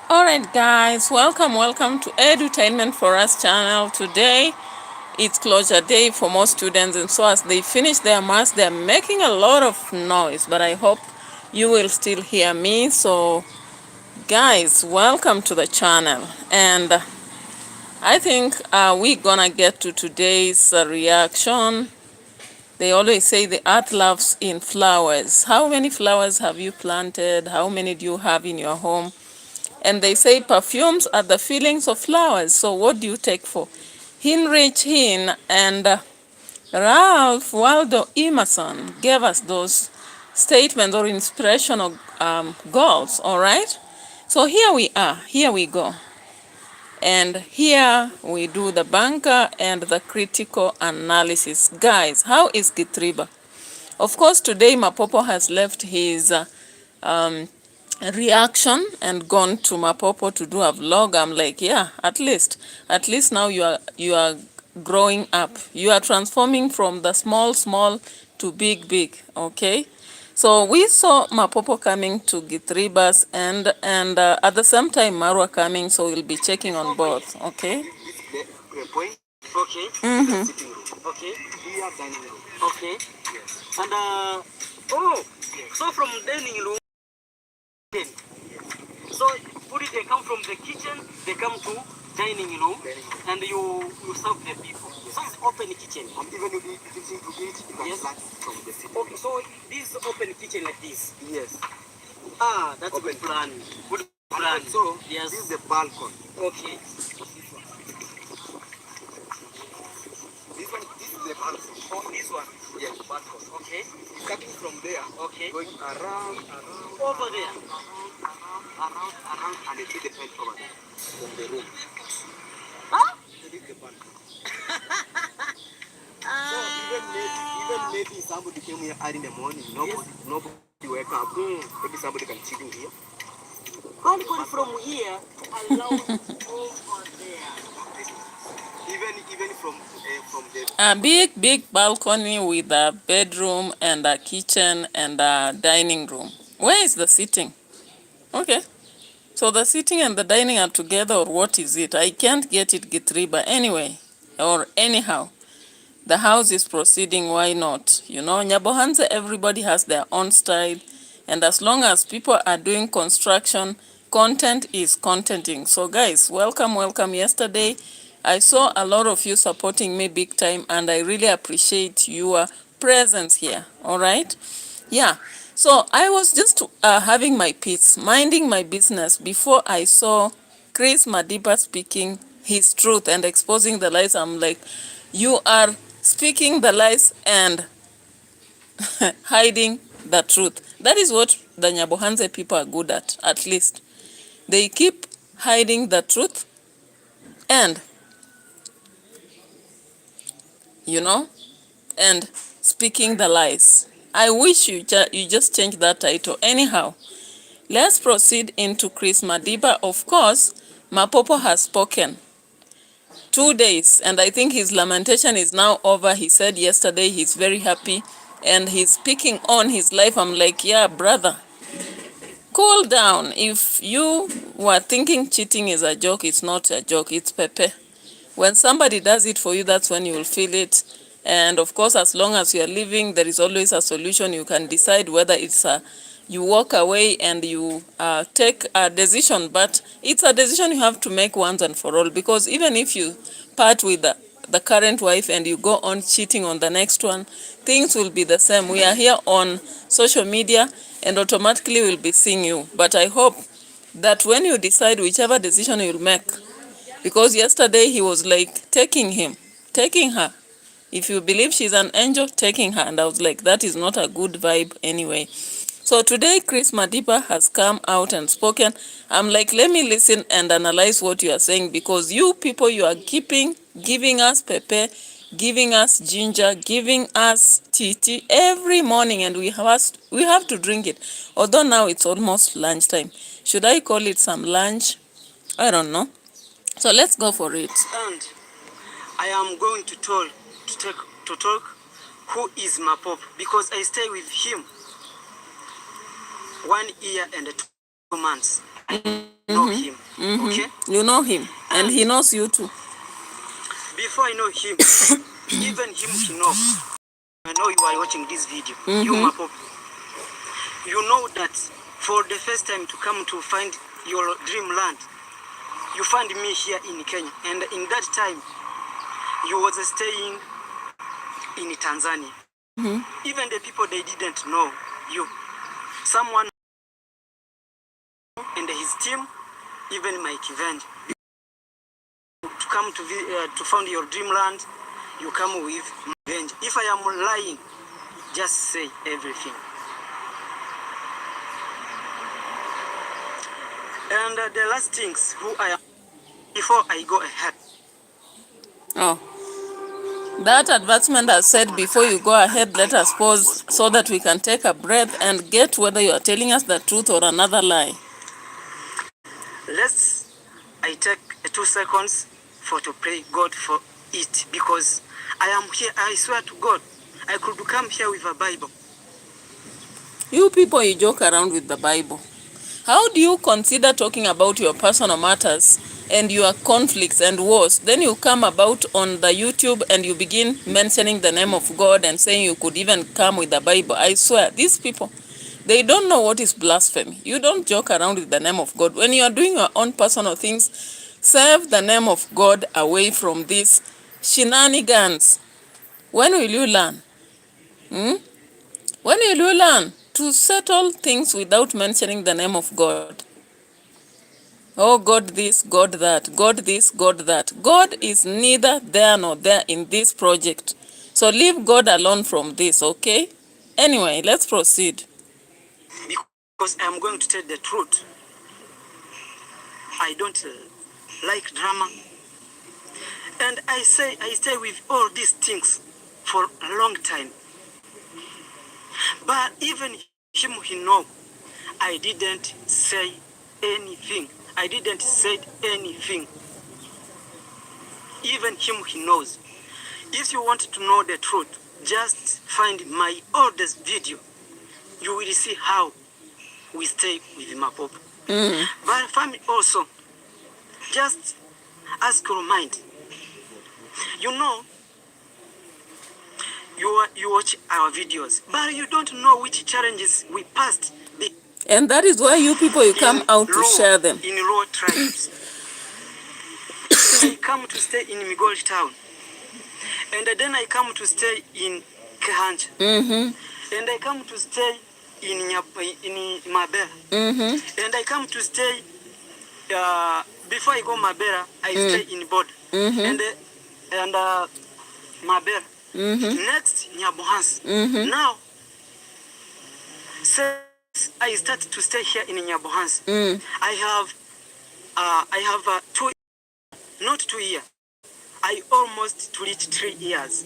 Alright guys, welcome to Edutainment for Us channel. Today it's closure day for most students, and so as they finish their maths, they're making a lot of noise, but I hope you will still hear me. So guys, welcome to the channel, and I think we're gonna get to today's reaction. They always say the earth loves in flowers. How many flowers have you planted? How many do you have in your home? And they say perfumes are the feelings of flowers. So what do you take for? Heinrich Heine and Ralph Waldo Emerson gave us those statements or inspirational goals, all right? So here we are, here we go. And here we do the banker and the critical analysis. Guys, how is Gitrba? Of course, today Mapopo has left his reaction and gone to Mapopo to do a vlog. I'm like, yeah, at least now you are growing up. You are transforming from the small to big, okay? So we saw Mapopo coming to Gitrba's and at the same time Marwa coming, so we'll be checking on both, okay? Okay. Mm-hmm. Sitting room. Okay. Here dining room. Okay. Yes. And oh, yes. So from dining room, so they come from the kitchen, they come to dining room, and you serve the people. Yes. So it's open kitchen. And even if you need to eat, you can yes. Start from the sitting room. Okay, so this open kitchen like this. Yes. Ah, that's open. A good plan. Good plan. So yes. This is the balcony. Okay. This is the balcony. Oh, this one. Yes, the balcony. Okay. Starting from there. Okay. Going around. Over there. Around, and it is the pen over there. From the room. Huh? It is the balcony. So even maybe somebody came here early in the morning. Nobody wake up. Maybe somebody can chill in here. Can't go from here to allow over there. Even from the a big balcony with a bedroom and a kitchen and a dining room. Where is the sitting? Okay, so the sitting and the dining are together, or what is it? I can't get it, Gitrba. Anyway, or anyhow, the house is proceeding. Why not? You know, Nyabohanse, everybody has their own style, and as long as people are doing construction, content is contenting. So guys, welcome. Yesterday I saw a lot of you supporting me big time, and I really appreciate your presence here. All right, yeah. So I was just having my peace, minding my business, before I saw Chris Madiba speaking his truth and exposing the lies. I'm like, you are speaking the lies and hiding the truth. That is what the Nyabohanse people are good at least. They keep hiding the truth and, you know, and speaking the lies. I wish you just change that title. Anyhow, let's proceed into Chris Madiba. Of course, Mapopo has spoken 2 days, and I think his lamentation is now over. He said yesterday he's very happy, and he's speaking on his life. I'm like, yeah, brother, cool down. If you were thinking cheating is a joke, it's not a joke, it's pepe. When somebody does it for you, that's when you will feel it. And of course, as long as you are living, there is always a solution. You can decide whether it's you walk away and you take a decision, but it's a decision you have to make once and for all, because even if you part with the current wife and you go on cheating on the next one, things will be the same. We are here on social media and automatically we'll be seeing you. But I hope that when you decide whichever decision you'll make, because yesterday he was like taking her. If you believe she's an angel, taking her. And I was like, that is not a good vibe anyway. So today, Chris Madiba has come out and spoken. I'm like, let me listen and analyze what you are saying, because you people, you are giving us pepe, giving us ginger, giving us tea every morning, and we have to drink it. Although now it's almost lunchtime. Should I call it some lunch? I don't know. So let's go for it. And I am going to talk who is Mapopo, because I stay with him 1 year and 2 months. I know him. Okay? You know him, and he knows you too. Before I know him, even him he know. I know you are watching this video. You Mapopo. You know that for the first time to come to find your dreamland, you find me here in Kenya. And in that time, you was staying in Tanzania. Even the people, they didn't know you. Someone and his team, even my Kivenj, to come to find your dreamland, you come with Kivenj. If I am lying, just say everything. And the last things who I am, before I go ahead. Oh. That advertisement has said, before you go ahead, let us pause so that we can take a breath and get whether you are telling us the truth or another lie. I take 2 seconds to pray God for it, because I am here. I swear to God, I could come here with a Bible. You people, you joke around with the Bible. How do you consider talking about your personal matters and your conflicts and wars? Then you come about on the YouTube and you begin mentioning the name of God and saying you could even come with the Bible. I swear, these people, they don't know what is blasphemy. You don't joke around with the name of God. When you are doing your own personal things, save the name of God away from these shenanigans. When will you learn? When will you learn to settle things without mentioning the name of God? Oh, God this, God that, God this, God that. God is neither there nor there in this project. So leave God alone from this, okay? Anyway, let's proceed. Because I am going to tell the truth. I don't like drama. And I stay with all these things for a long time. But even him, he know, I didn't say anything. I didn't say anything. Even him, he knows. If you want to know the truth, just find my oldest video. You will see how we stay with Mapopo. But family also, just ask your mind. You know, you watch our videos, but you don't know which challenges we passed. And that is why you people, you come out to share them. In rural tribes. I come to stay in Migori town. And then I come to stay in Kehanja. And I come to stay in Mabera. And I come to stay, before I go Mabera, I stay in Bod. And Mabera. Next, Nyabohans. Now, since I started to stay here in Nyabohans, I have 2, not 2 years. I almost to reach 3 years.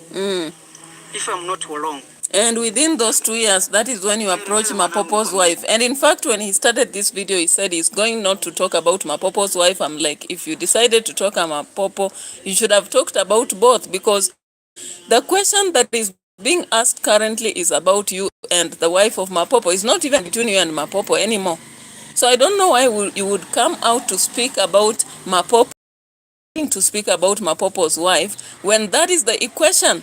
If I'm not wrong. And within those 2 years, that is when you approach Mapopo's wife. And in fact, when he started this video, he said he's going not to talk about Mapopo's wife. I'm like, if you decided to talk about Mapopo, you should have talked about both, because the question that is being asked currently is about you and the wife of Mapopo. It's not even between you and Mapopo anymore. So I don't know why you would come out to speak about Mapopo, to speak about Mapopo's wife, when that is the equation.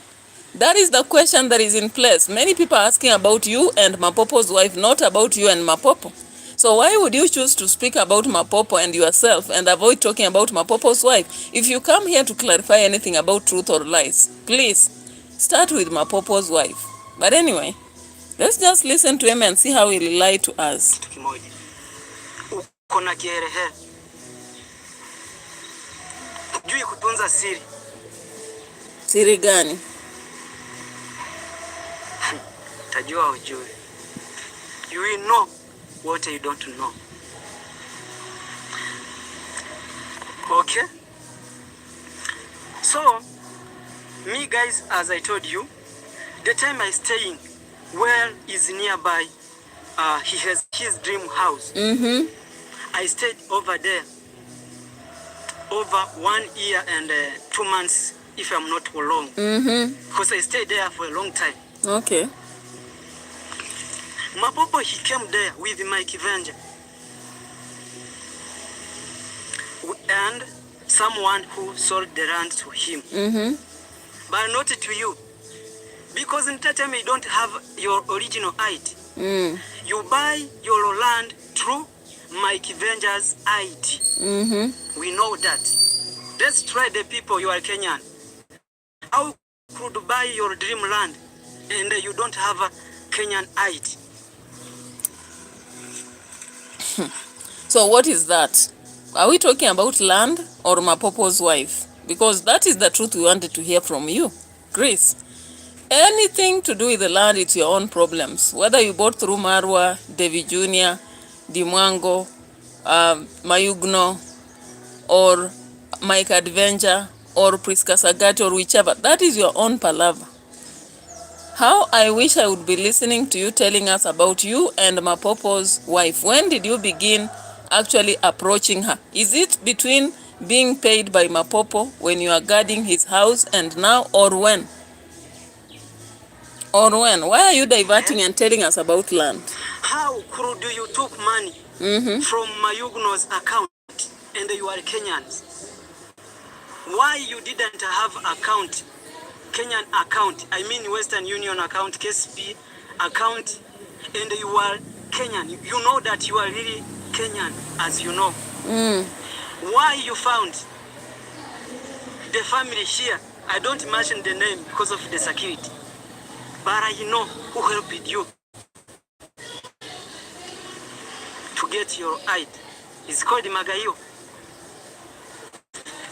That is the question that is in place. Many people are asking about you and Mapopo's wife, not about you and Mapopo. So why would you choose to speak about Mapopo and yourself and avoid talking about Mapopo's wife? If you come here to clarify anything about truth or lies, please start with Mapopo's wife. But anyway, let's just listen to him and see how he'll lie to us. Siri gani? Tajua ujue. You will know what you don't know. Okay? So, me guys, as I told you, the time I staying well is nearby. He has his dream house. I stayed over there over 1 year and 2 months, if I'm not wrong. Because I stayed there for a long time. Okay. Mapopo, he came there with Mike Venger and someone who sold the land to him. But not to you. Because in that time you don't have your original ID. You buy your land through Mike Venger's ID. We know that. Let's try the people, you are Kenyan. How could you buy your dream land and you don't have a Kenyan ID? So what is that? Are we talking about land or Mapopo's wife? Because that is the truth we wanted to hear from you, Chris. Anything to do with the land, it's your own problems. Whether you bought through Marwa, Devi Jr., Dimwango, Mayugno, or Mike Adventure, or Priska Sagati, or whichever, that is your own palaver. How I wish I would be listening to you telling us about you and Mapopo's wife. When did you begin actually approaching her? Is it between being paid by Mapopo when you are guarding his house and now, or when? Or when? Why are you diverting and telling us about land? How could you took money from Mayugno's account and you are Kenyans? Why you didn't have account, Kenyan account, I mean Western Union account, KSP account, and you are Kenyan? You know that you are really Kenyan, as you know. Why you found the family here? I don't mention the name because of the security. But I know who helped you to get your ID. It's called Magayo.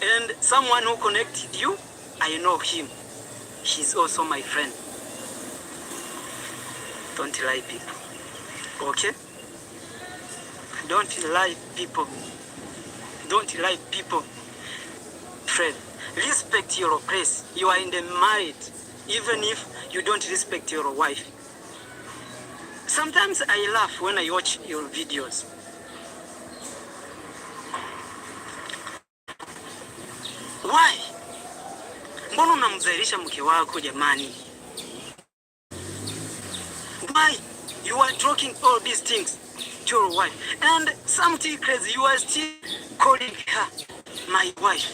And someone who connected you, I know him. He's also my friend. Don't lie, people. Okay? Don't lie, people. Don't lie, people. Fred, respect your place. You are in the married, even if you don't respect your wife. Sometimes I laugh when I watch your videos. Why? Mbona unamdhalilisha mke wako jamani? Why you are talking all these things to your wife? And something crazy, you are still calling her my wife.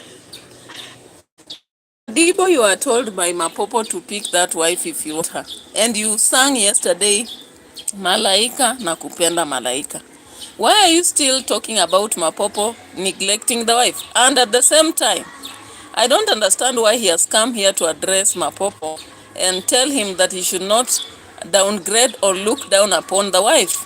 Dibo, you are told by Mapopo to pick that wife if you want her. And you sang yesterday, Malaika na kupenda Malaika. Why are you still talking about Mapopo neglecting the wife? And at the same time, I don't understand why he has come here to address Mapopo and tell him that he should not downgrade or look down upon the wife.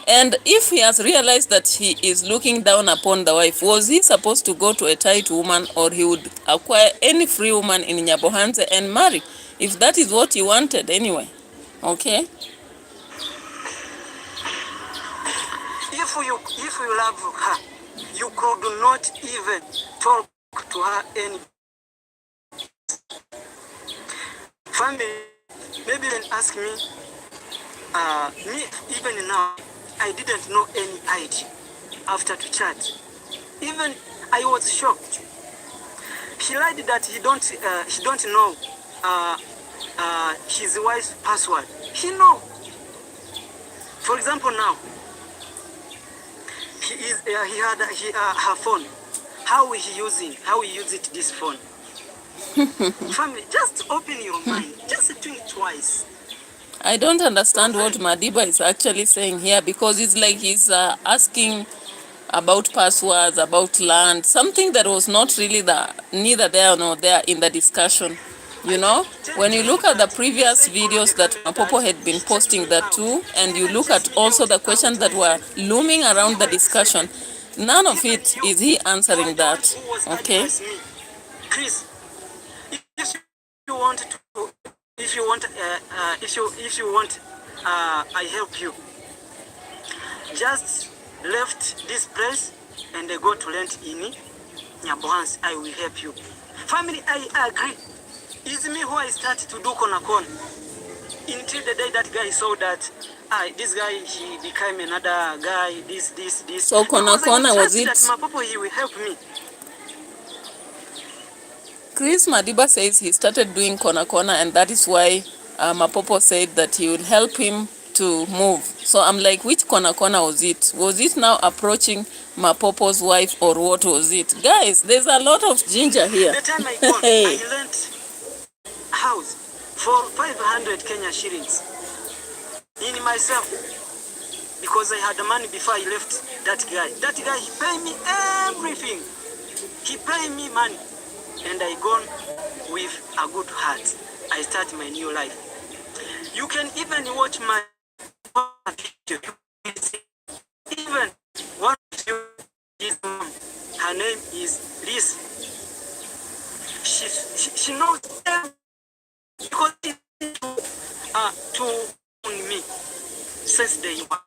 And if he has realized that he is looking down upon the wife, was he supposed to go to a tight woman, or he would acquire any free woman in Nyabohanse and marry, if that is what he wanted anyway? Okay? If you love her, you could not even talk to her any family. Maybe then ask me, me even now, I didn't know any ID after to chat. Even I was shocked. He lied that he don't know his wife's password. He know. For example, now he had her phone. How he use it this phone? Family, just open your mind. Just think twice. I don't understand what Madiba is actually saying here, because it's like he's asking about passwords, about land, something that was not really neither there nor there in the discussion. You know, when you look at the previous videos that Mapopo had been posting that too, and you look at also the questions that were looming around the discussion, none of it is he answering that. Okay? Chris, if you want, I help you. Just left this place and they go to rent in Nyabohanse. I will help you. Family, I agree. It's me who I started to do kona. Until the day that guy saw that this guy, he became another guy, this. So kona was it? That Mapopo, he will help me. Chris Madiba says he started doing Kona Kona, and that is why Mapopo said that he will help him to move. So I'm like, which Kona Kona was it? Was it now approaching Mapopo's wife, or what was it? Guys, there's a lot of ginger here. The time I gone, I lent a house for 500 Kenya shillings in myself, because I had the money before I left that guy. That guy, he paid me everything. He paid me money, and I gone with a good heart. I start my new life. You can even watch my video. Even one of you, his mom, her name is Liz. She knows everything, because she to me since day one.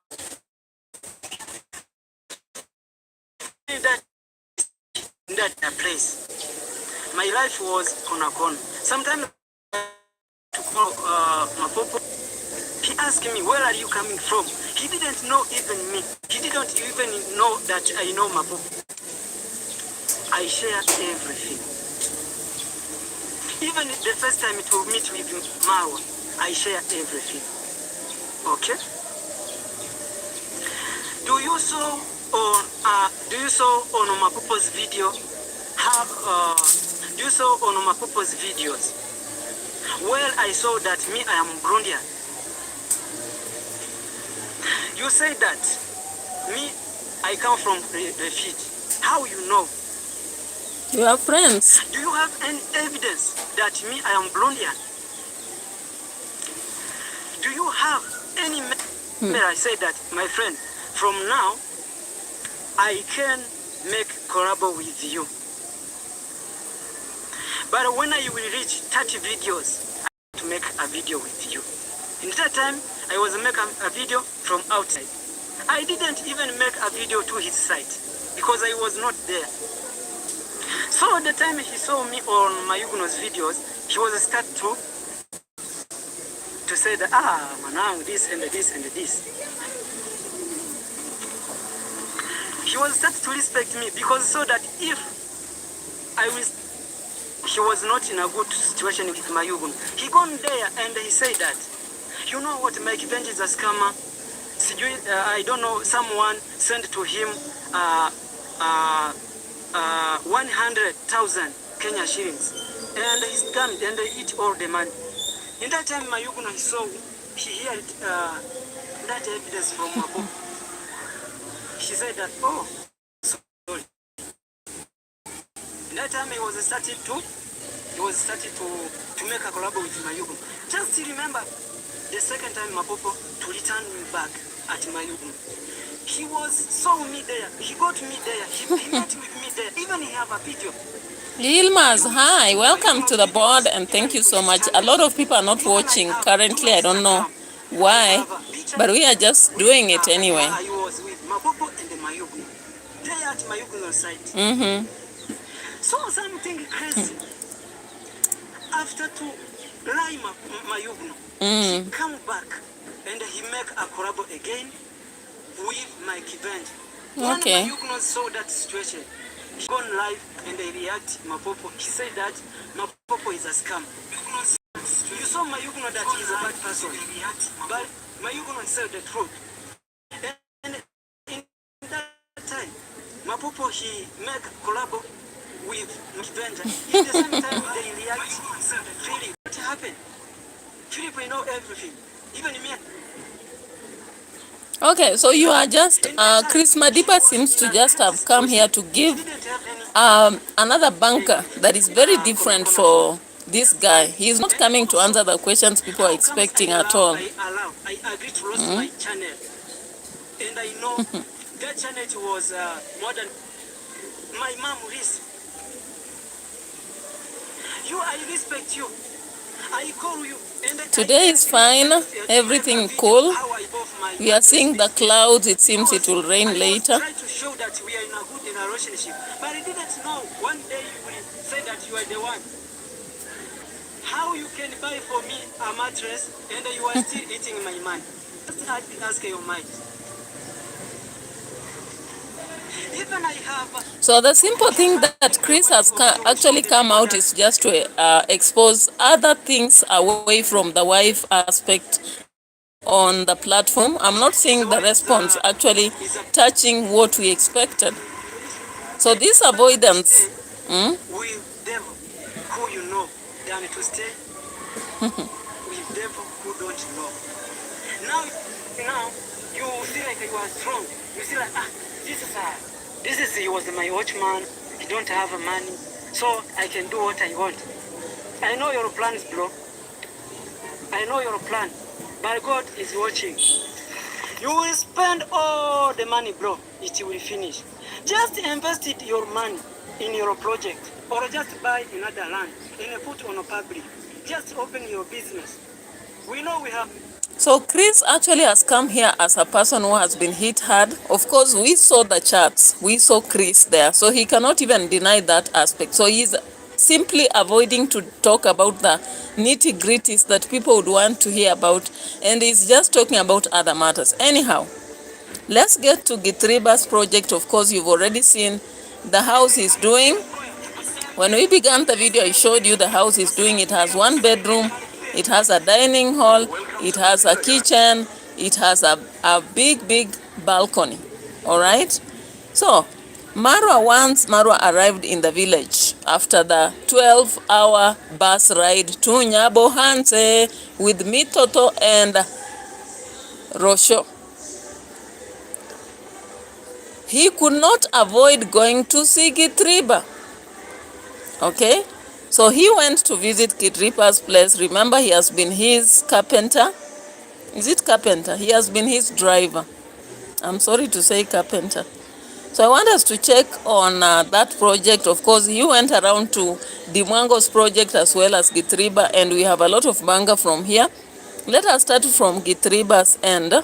That place, my life was Kona Kona. Sometimes to call Mapopo, he asked me, where are you coming from? He didn't know even me. He didn't even know that I know Mapopo. I share everything. Even the first time to meet with Marwa, I share everything. Okay? Do you saw on Mapopo's video? Do you saw on Mapopo's videos? Well, I saw that I am Burundian. You say that I come from refugee. How you know? You have friends. Do you have any evidence that I am Burundian? Do you have any I say that, my friend, from now I can make collabo with you. But when I will reach 30 videos, I have to make a video with you. In that time, I was making a video from outside. I didn't even make a video to his side, because I was not there. So the time he saw me on Mayuguno's videos, he was start to say that, manang, this and this and this. He was start to respect me, because so that if he was not in a good situation with Mayugun, he gone there and he said that, you know what, my revenge is a scammer. I don't know, someone sent to him 100,000 Kenya shillings, and he scammed and he eat all the money. In that time, Mayugun, he heard that evidence from Mapopo. She said that, oh, sorry. In that time, he was started to make a collab with Mayugun. Just remember, the second time Mapopo to return me back at Mayugun. He saw me there. He got me there. He met with me there. Even he have a video. Yilmaz, hi, welcome to the board, and thank you so much. A lot of people are not watching currently. I don't know why, but we are just doing it anyway. I was with Mapopo and the Mayugun. They at Mayugun's side. So something crazy. After to lie Mayugun, he come back and he make a collab again with my Kibend. Okay. When Mayugun saw that situation, he gone live and they react Mapopo. He said that Mapopo is a scam. You saw Mayugun that he's a bad person, but Mayugun said the truth. And in that time, Mapopo, he make collab with Kibend. In the same time, they react Philip. What happened? Philip, I know everything. Even me. Okay, so you are just, Chris Madiba seems to just have come here to give another banker that is very different for this guy. He's not coming to answer the questions people are expecting at all. I agree to lose my channel. And I know that channel was more than my mom risk. I respect you. I call you. Today is fine, everything cool. We are seeing the clouds, it seems it will rain later. I try to show that we are in a good relationship, but I didn't know one day you will say that you are the one. How you can buy for me a mattress and you are still eating my money? Just ask your mind. Even So the simple thing that Chris has actually come out is just to expose other things away from the wife aspect on the platform. I'm not seeing the response actually touching what we expected. So this avoidance. With them who you know than to stay with them who don't know. Now you feel like you are strong. You feel like this is he was my watchman. He don't have money, so I can do what I want. I know your plans, bro. I know your plan, but God is watching. You will spend all the money, bro. It will finish. Just invest your money in your project, or just buy another land and put on a public. Just open your business. We know we have. So Chris actually has come here as a person who has been hit hard. Of course, we saw the charts. We saw Chris there. So he cannot even deny that aspect. So he's simply avoiding to talk about the nitty-gritties that people would want to hear about. And he's just talking about other matters. Anyhow, let's get to Gitrba's project. Of course, you've already seen the house he's doing. When we began the video, I showed you the house he's doing. It has 1 bedroom. It has a dining hall, it has a kitchen, it has a big balcony, all right? So, once Marwa arrived in the village after the 12-hour bus ride to Nyabo Hanse with Mitoto and Rosho, he could not avoid going to see Gitrba, okay? So he went to visit Gitrba's place. Remember, he has been his carpenter. Is it carpenter? He has been his driver. I'm sorry to say carpenter. So I want us to check on that project. Of course, he went around to Dimwango's project as well as Gitrba, and we have a lot of manga from here. Let us start from Gitrba's end.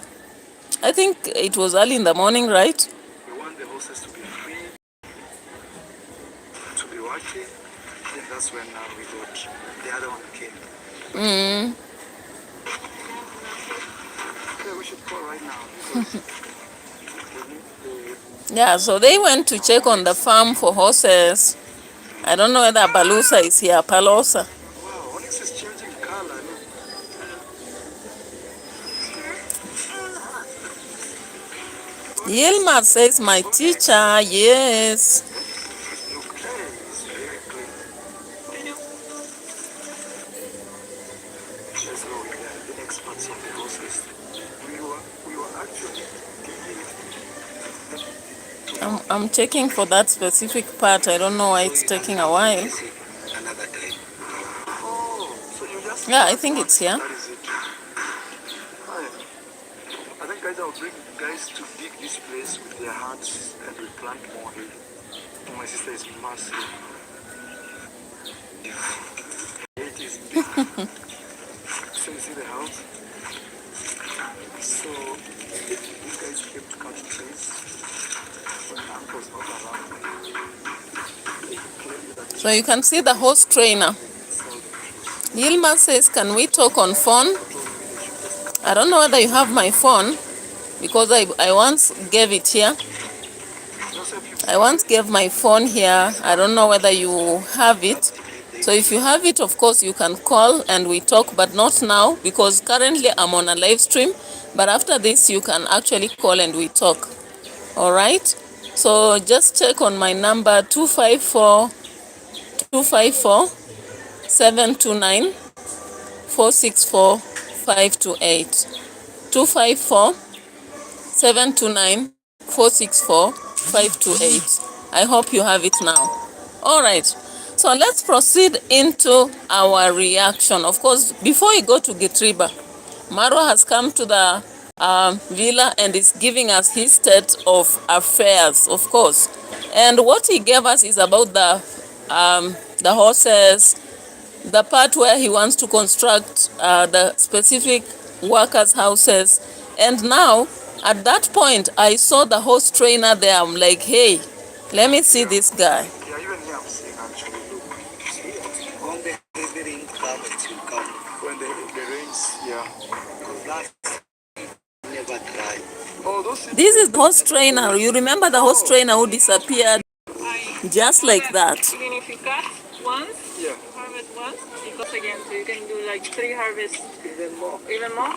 I think it was early in the morning, right? We want the horses to be free, to be working. Then that's when we got the other one came. Okay, we should call right now. Yeah, so they went to check on the farm for horses. I don't know whether Balusa is here, Palosa. Wow, Onyx is changing color. Yilma says, my teacher, yes. Look, it's very clean. That's how we are the experts of the horses. We were actually digging. I'm checking for that specific part. I don't know why it's taking a while. Another time. Oh, so you just. Yeah, I think it's here. That is it. I think guys, I'll bring guys to dig this place with their hands and we plant more here. Oh, my sister is massive. It is big. So you see the house? So these guys came to cut trees when uncle's not around. They claim that. So you can see the horse trainer. Yilma says, can we talk on phone? I don't know whether you have my phone, because I once gave it here. I once gave my phone here. I don't know whether you have it. So if you have it, of course, you can call and we talk, but not now, because currently I'm on a live stream. But after this, you can actually call and we talk. All right? So just check on my number, 254-729-464-528. 254-729-464-528. I hope you have it now. All right. So let's proceed into our reaction. Of course, before we go to Gitrba, Marwa has come to the villa and is giving us his state of affairs, of course. And what he gave us is about the horses, the part where he wants to construct the specific workers' houses. And now, at that point, I saw the horse trainer there. I'm like, hey, let me see this guy. Yeah, even here I'm seeing actually. Look, see, on the heavy rain clouds will come. When the rains, yeah. Because that's never dry. Oh, This is the horse trainer. You remember the horse trainer who disappeared? Just like that. Even if you cut once, you harvest once, it goes again. So you can do like 3 harvests. Even more. Even more?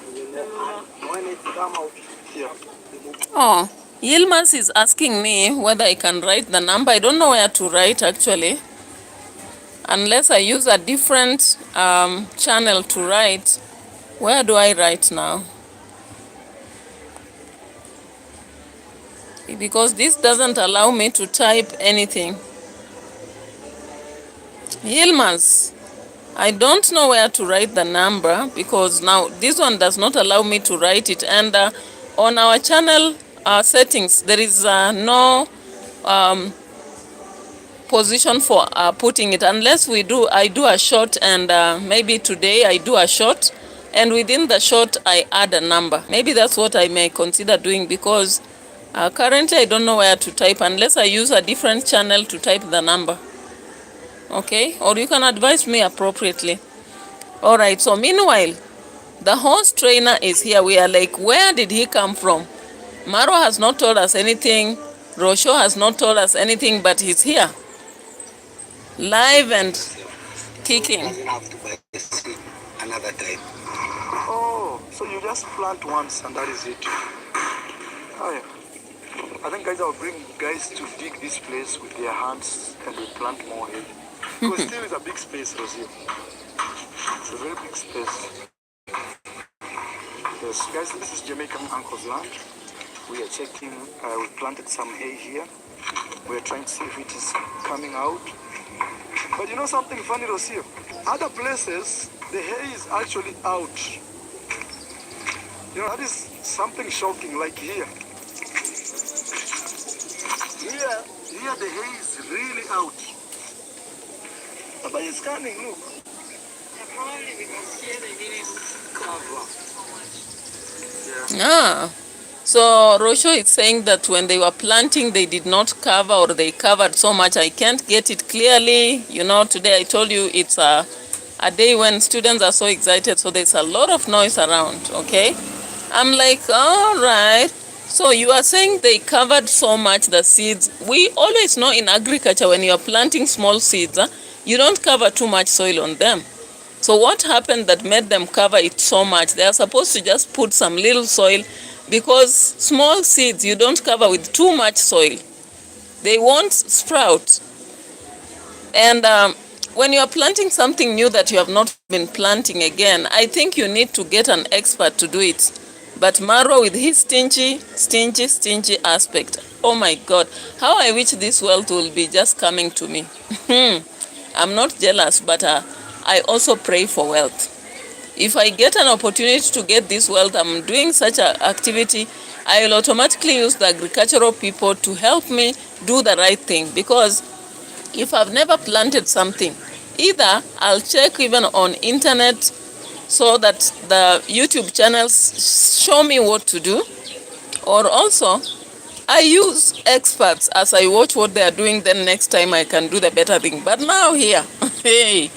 When it come out. Oh, Yilmaz is asking me whether I can write the number. I don't know where to write actually. Unless I use a different channel to write. Where do I write now? Because this doesn't allow me to type anything. Yilmaz, I don't know where to write the number because now this one does not allow me to write it. And on our channel settings, there is no position for putting it unless I do a short, and maybe today I do a short, and within the short I add a number. Maybe that's what I may consider doing because currently I don't know where to type unless I use a different channel to type the number. Okay, or you can advise me appropriately. All right, so meanwhile the horse trainer is here. We are like, where did he come from? Marwa has not told us anything, Rosho has not told us anything, but he's here live and kicking. Have to buy another time. Oh, so you just plant once and that is it. Oh, yeah. I think guys, I'll bring guys to dig this place with their hands and we plant more here. Because still is a big space, Rosie. It's a very big space. Yes, guys, this is Jamaican Uncle's land. We are checking, we planted some hay here. We are trying to see if it is coming out. But you know something funny, Rosie? Other places, the hay is actually out. You know, that is something shocking, like here. Here the hay is really out. But it's coming, look. Probably because here they didn't cover so much. Ah, so Rosho is saying that when they were planting, they did not cover, or they covered so much. I can't get it clearly. You know, today I told you it's a day when students are so excited, so there's a lot of noise around, okay? I'm like, all right. So you are saying they covered so much the seeds. We always know in agriculture when you are planting small seeds, you don't cover too much soil on them. So what happened that made them cover it so much? They are supposed to just put some little soil, because small seeds you don't cover with too much soil. They won't sprout. And when you are planting something new that you have not been planting again, I think you need to get an expert to do it. But Marwa with his stingy aspect, oh my God, how I wish this wealth will be just coming to me. I'm not jealous, but I also pray for wealth. If I get an opportunity to get this wealth, I'm doing such an activity, I will automatically use the agricultural people to help me do the right thing. Because if I've never planted something, either I'll check even on internet so that the YouTube channels show me what to do, or also I use experts as I watch what they are doing, then next time I can do the better thing. But now here, hey,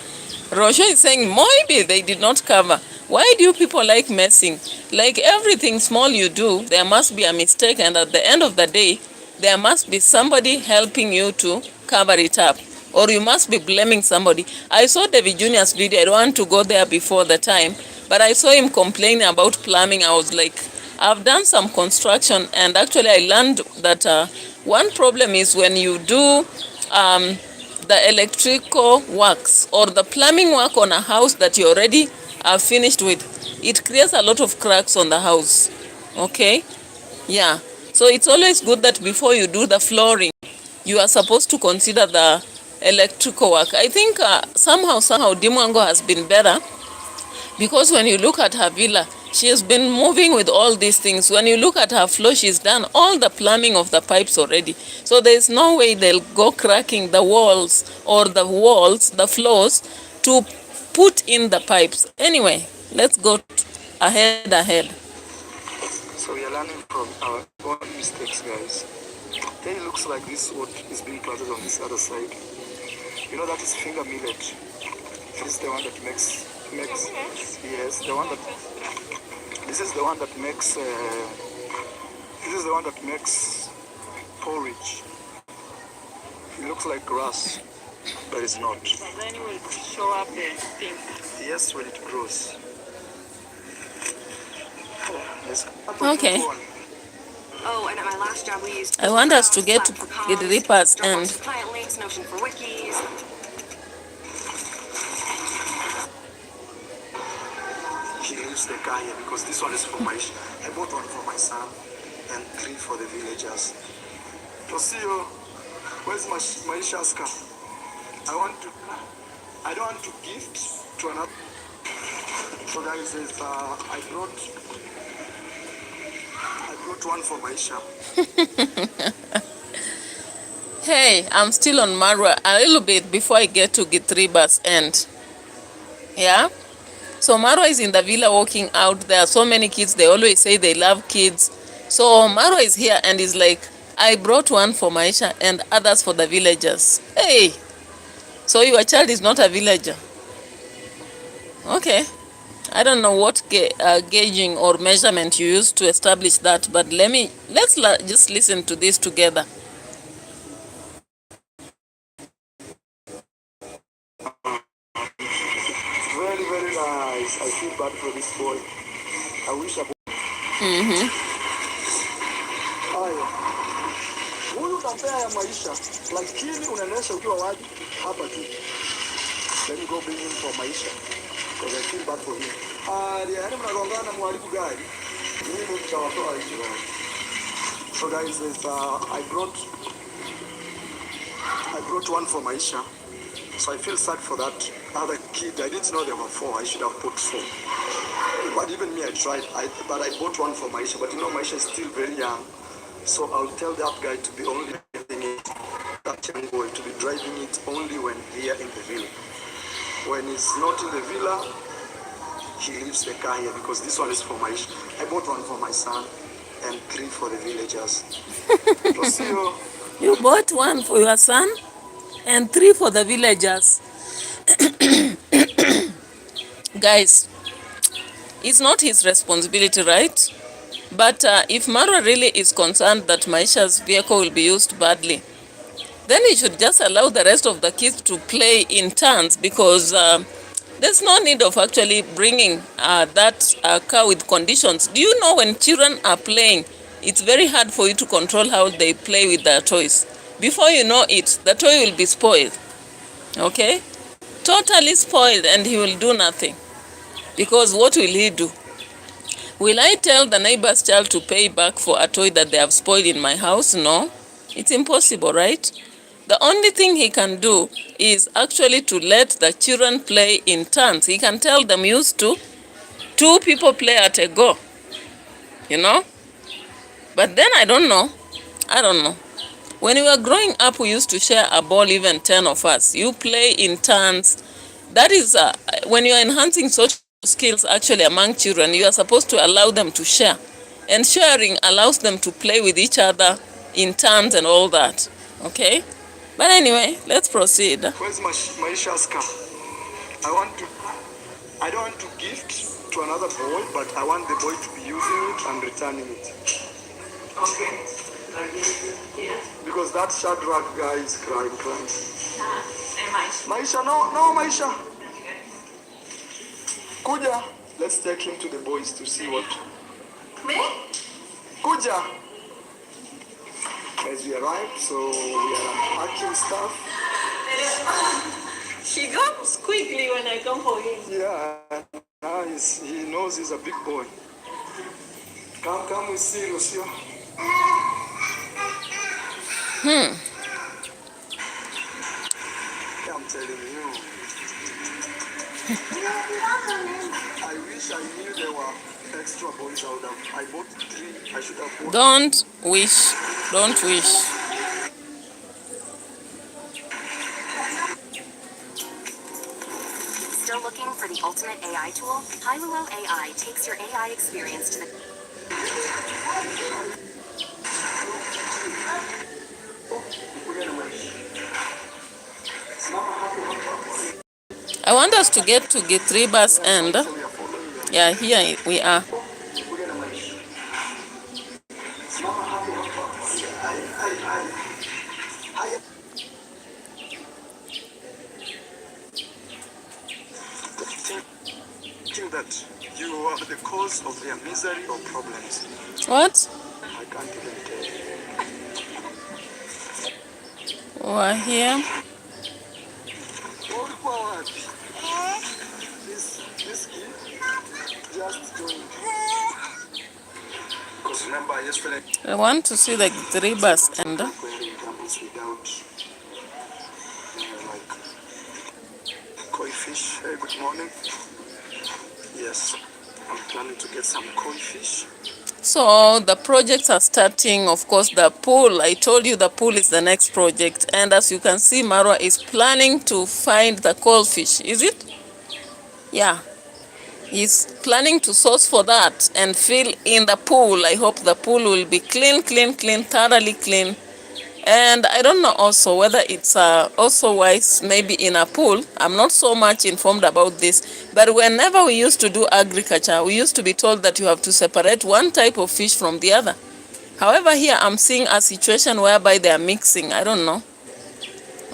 Rosho is saying maybe they did not cover. Why do you people like messing? Like everything small you do, there must be a mistake, and at the end of the day, there must be somebody helping you to cover it up. Or you must be blaming somebody. I saw David Jr.'s video. I don't want to go there before the time, but I saw him complaining about plumbing. I was like, I've done some construction, and actually I learned that one problem is when you do the electrical works or the plumbing work on a house that you already are finished with, it creates a lot of cracks on the house. Okay? Yeah. So it's always good that before you do the flooring, you are supposed to consider the electrical work. I think somehow Dimwango has been better, because when you look at her villa, she has been moving with all these things. When you look at her floor, she's done all the plumbing of the pipes already. So there's no way they'll go cracking the walls, the floors, to put in the pipes. Anyway, let's go ahead. So we are learning from our own mistakes, guys. It looks like this wood is being planted on this other side. You know, that is finger millet. This is the one that makes yes, the one that, this is the one that makes This is the one that makes porridge. It looks like grass, but it's not. But then it will show up the thing. Yes, when it grows. Okay. Oh, and at my last job we used I want us to get to Gitrba's end. client links, Notion for wikis. He leaves the car here because this one is for my... I bought one for my son and 3 for the villagers. Tosio, where's my shaska? I don't want to gift to another. So guys, I brought one for Maisha. Hey, I'm still on Marwa a little bit before I get to Gitrba's end. Yeah? So Marwa is in the villa walking out. There are so many kids. They always say they love kids. So Marwa is here and is like, I brought one for Maisha and others for the villagers. Hey! So your child is not a villager. Okay. I don't know what gauging or measurement you use to establish that, but let's just listen to this together. Very, very nice. I feel bad for this boy. I wish I... Haya. Huyu kampea ya maisha. Lakini unaendesha ukiwa wapi? Hapa tu. Let me go bring him for maisha. Because I feel bad for him. Yani mnagongana mwaliku gari. Mimi mtawatoa hicho. So guys, I brought one for maisha. So I feel sad for that other kid. I didn't know there were 4. I should have put 4. But even me, I tried. But I bought one for Maisha. But you know, Maisha is still very young. So I'll tell that guy to be only driving it, that young boy, to be driving it only when here in the villa. When he's not in the villa, he leaves the car here because this one is for Maisha. I bought one for my son and 3 for the villagers. You bought one for your son and 3 for the villagers. Guys, it's not his responsibility, right? But if Marwa really is concerned that Maisha's vehicle will be used badly, then he should just allow the rest of the kids to play in turns, because there's no need of actually bringing that car with conditions. Do you know when children are playing, it's very hard for you to control how they play with their toys. Before you know it, the toy will be spoiled. Okay? Totally spoiled, and he will do nothing. Because what will he do? Will I tell the neighbor's child to pay back for a toy that they have spoiled in my house? No. It's impossible, right? The only thing he can do is actually to let the children play in turns. He can tell them used to 2 people play at a go. You know? But then I don't know. When we were growing up, we used to share a ball, even 10 of us. You play in turns. That is, when you are enhancing social skills actually among children, you are supposed to allow them to share. And sharing allows them to play with each other in turns and all that. Okay? But anyway, let's proceed. Where's Maisha's car? I don't want to gift to another boy, but I want the boy to be using it and returning it. Okay. Because that Shadrach guy is crying. Maisha, no, Maisha. Kuja, let's take him to the boys to see what. Me? Kuja. As we arrived, so we are unpacking stuff. She comes quickly when I come for him. Yeah, now he knows he's a big boy. Come, we see Lucio. I'm telling you. I wish I knew there were extra boys out there. I bought 3. I should have bought. Don't wish. Still looking for the ultimate AI tool? Hilo AI takes your AI experience to the... I want us to get to Gitrba's end. Yeah, here we are. thinking that you are the cause of their misery or problems. What? I can't even tell. We're here. This kid just joined. Because remember yesterday, I want to see the Gitribas and without like koi fish. Hey, good morning. Yes, I'm planning to get some koi fish. so the projects are starting. Of course, the pool, I told you the pool is the next project. And as you can see, Marwa is planning to find the coal fish. Is it? Yeah. He's planning to source for that and fill in the pool. I hope the pool will be clean, thoroughly clean. And I don't know also whether it's also wise maybe in a pool. I'm not so much informed about this. But whenever we used to do agriculture, we used to be told that you have to separate one type of fish from the other. However, here I'm seeing a situation whereby they are mixing. I don't know.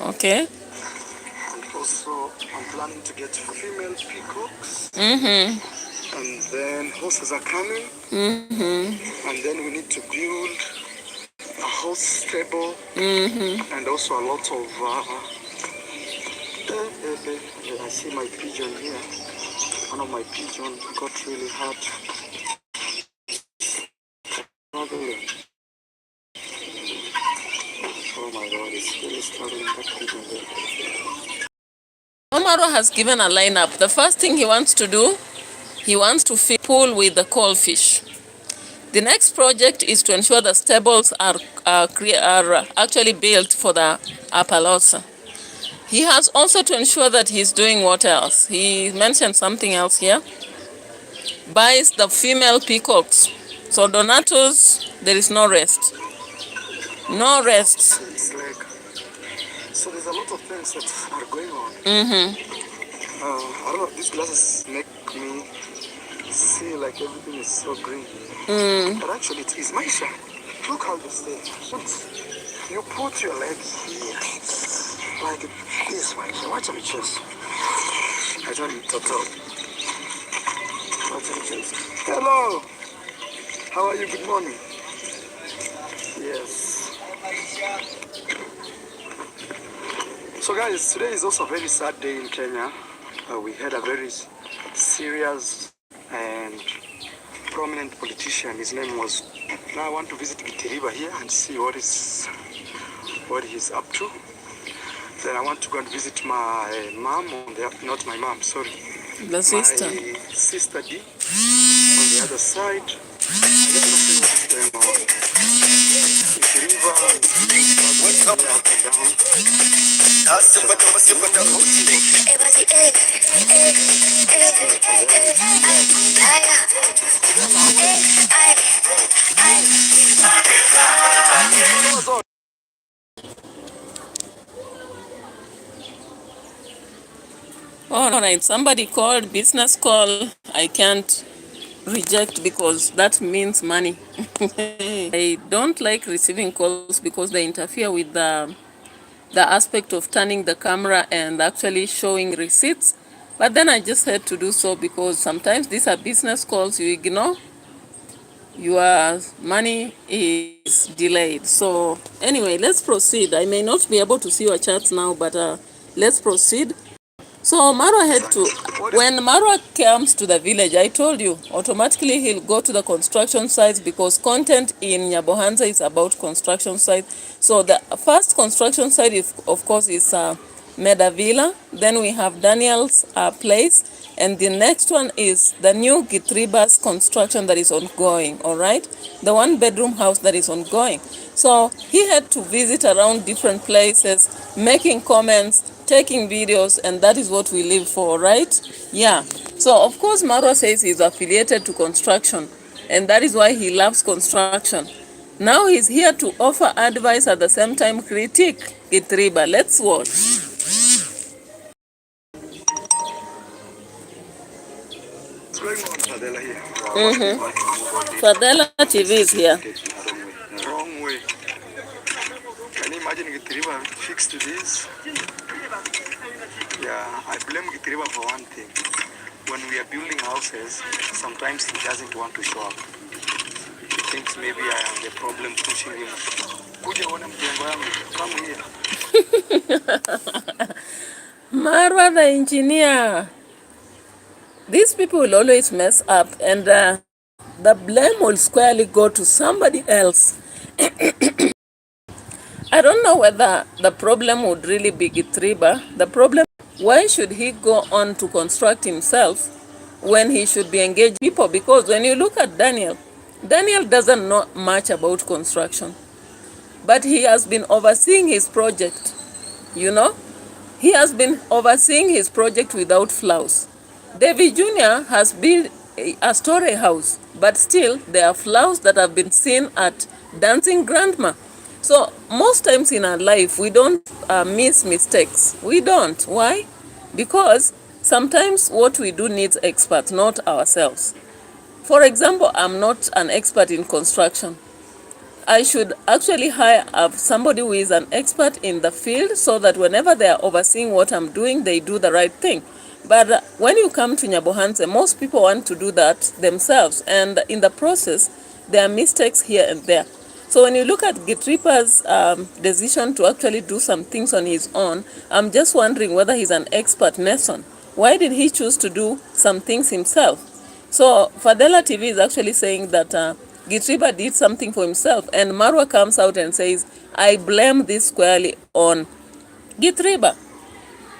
Okay. And also, I'm planning to get female peacocks. Mm-hmm. And then horses are coming. Mm-hmm. And then we need to build a horse stable. Mm-hmm. And also a lot of... I see my pigeon here. One of my pigeons got really hurt. Struggling. Oh my God, it's really struggling, that pigeon there. Omaro has given a lineup. The first thing he wants to do, he wants to fill pool with the coal fish. The next project is to ensure the stables are actually built for the Appaloosa. He has also to ensure that he's doing what else? He mentioned something else here. Buys the female peacocks. So Donatus, there is no rest. No rest. It's like, so there's a lot of things that are going on. Mm-hmm. I don't know, these glasses make me see like everything is so green. But actually it is my shot. Look how you stay. You put your leg here. Like this one. Watch my chest. I don't need to talk. Watch my chest. Hello. How are you? Good morning. Yes. So guys, today is also a very sad day in Kenya. We had a very serious and prominent politician. His name was... Now I want to visit Gitrba here and see what he's up to. Then I want to go and visit my mom, not my mom, sorry. The sister. My sister D on the other side. I don't know what's going on. Gitrba, what's up and down. All right, somebody called, business call. I can't reject because that means money. I don't like receiving calls because they interfere with the aspect of turning the camera and actually showing receipts. But then I just had to do so because sometimes these are business calls you ignore. Your money is delayed. So anyway, let's proceed. I may not be able to see your chat now, but let's proceed. So Marwa had to, when Marwa comes to the village, I told you, automatically he'll go to the construction sites because content in Nyabohanza is about construction sites. So the first construction site, of course, is Meda Villa. Then we have Daniel's place. And the next one is the new Gitriba's construction that is ongoing, all right? The one-bedroom house that is ongoing. So he had to visit around different places, making comments, taking videos, and that is what we live for, right? Yeah. So, of course, Marwa says he's affiliated to construction, and that is why he loves construction. Now he's here to offer advice at the same time critique Gitrba. Let's watch. Fadela TV is here. Wrong way. Can you imagine Gitrba fixed this? Yeah, I blame Gitrba for one thing. when we are building houses, sometimes he doesn't want to show up. He thinks maybe I am the problem pushing him. Kuja uone mjengo yangu, come here. Marwa the engineer. These people will always mess up, and the blame will squarely go to somebody else. I don't know whether the problem would really be Gitrba. The problem, why should he go on to construct himself when he should be engaged people? Because when you look at Daniel, Daniel doesn't know much about construction, but he has been overseeing his project, you know? He has been overseeing his project without flaws. David Jr. has built a story house, but still there are flaws that have been seen at Dancing Grandma. So most times in our life, we don't miss mistakes. We don't. Why? Because sometimes what we do needs experts, not ourselves. For example, I'm not an expert in construction. I should actually hire somebody who is an expert in the field so that whenever they are overseeing what I'm doing, they do the right thing. But when you come to Nyabohanse, most people want to do that themselves, and in the process, there are mistakes here and there. So when you look at Gitrba's decision to actually do some things on his own, I'm just wondering whether he's an expert mason. Why did he choose to do some things himself? So Fadela TV is actually saying that Gitrba did something for himself, and Marwa comes out and says, I blame this squarely on Gitrba.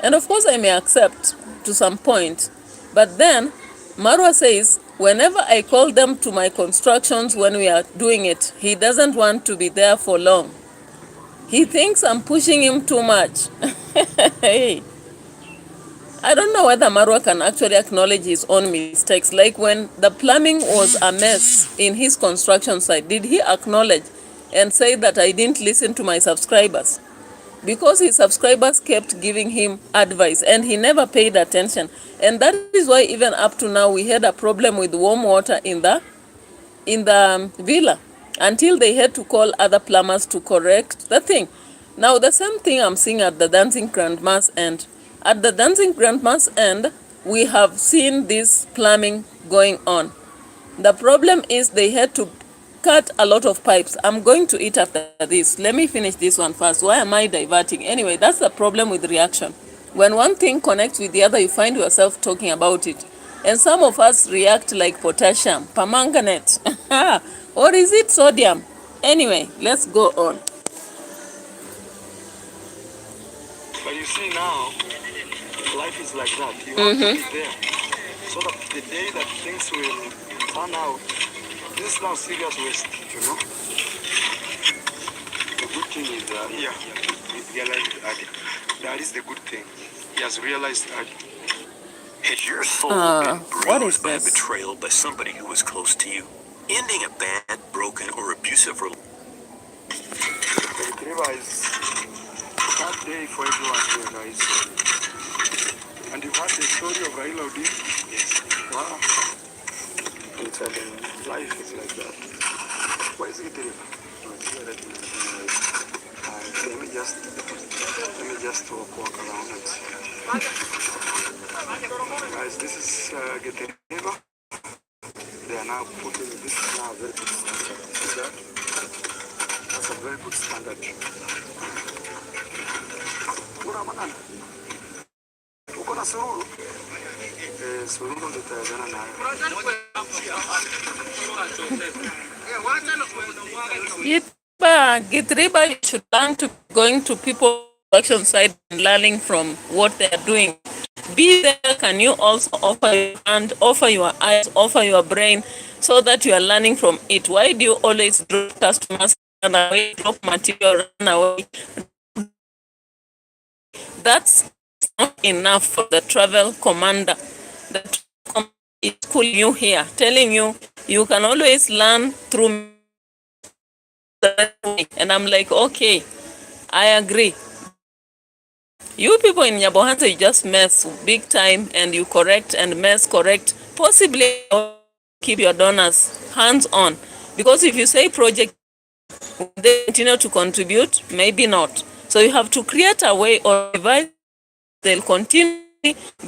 And of course I may accept to some point, but then Marwa says, whenever I call them to my constructions when we are doing it, he doesn't want to be there for long. He thinks I'm pushing him too much. Hey. I don't know whether Marwa can actually acknowledge his own mistakes. Like when the plumbing was a mess in his construction site, did he acknowledge and say that I didn't listen to my subscribers? Because his subscribers kept giving him advice and he never paid attention. And that is why even up to now we had a problem with warm water in the villa until they had to call other plumbers to correct the thing. Now the same thing I'm seeing at the Dancing Grandma's end. At the Dancing Grandma's end, we have seen this plumbing going on. The problem is they had to cut a lot of pipes. I'm going to eat after this. Let me finish this one first. Why am I diverting? Anyway, that's the problem with reaction. When one thing connects with the other, you find yourself talking about it. And some of us react like potassium, permanganate, or is it sodium? Anyway, let's go on. But you see now, life is like that. You have to be there. So that the day that things will turn out, this is now serious waste, you know? The good thing is that, he realized early. That is the good thing. He has realized early. Has your soul been what is bruised by this? betrayal by somebody who was close to you? Ending a bad, broken, or abusive relationship. Gitrba is a bad day for everyone here, guys. And you heard the story of Raila Odinga? Yes. Wow. I'm telling you, life is like that. Why is Gitrba? Let me just walk around and see. Guys, this is Gitrba. They are now putting this now very good standard. See that? That's a very good standard. Kuna manana. Uko na sururu? Sururu nitayazana nayo. Gitrba, you should learn to going to people's production site and learning from what they are doing. Be there, can you also offer your hand, offer your eyes, offer your brain, so that you are learning from it? Why do you always drop customers, run away, drop material, run away? That's not enough for the travel commander. The travel commander is pulling you here, telling you you can always learn through. And I'm like, okay, I agree. You people in Nyabohanse, you just mess big time and you correct and mess correct. Possibly keep your donors hands on. Because if you say project, they continue to contribute, maybe not. So you have to create a way or device they'll continue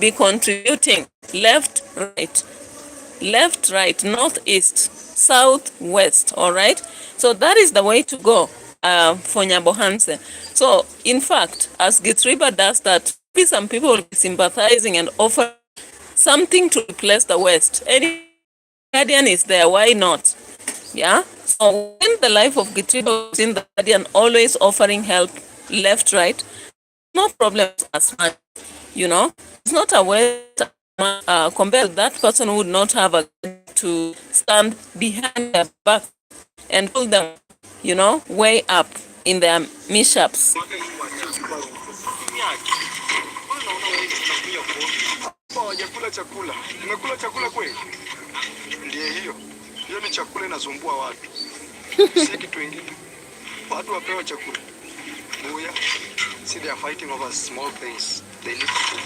be contributing left right, left, right, north, east, south, west. All right. So that is the way to go for Nyabohanse. So in fact, as Gitrba does that, maybe some people will be sympathizing and offer something to replace the West. Any guardian is there, why not? Yeah. So when the life of Gitrba was in the guardian, always offering help left, right, no problem as much. It's not a West compared to that person who would not have a to stand behind their back and pull them, way up in their mishaps. Hawajakula chakula. Umekula chakula kweli? Ndiye hiyo. Hiyo ni chakula inasumbua watu. Si kitu kingine. Watu wapewe chakula. Buya. See, they are fighting over small things. They need food.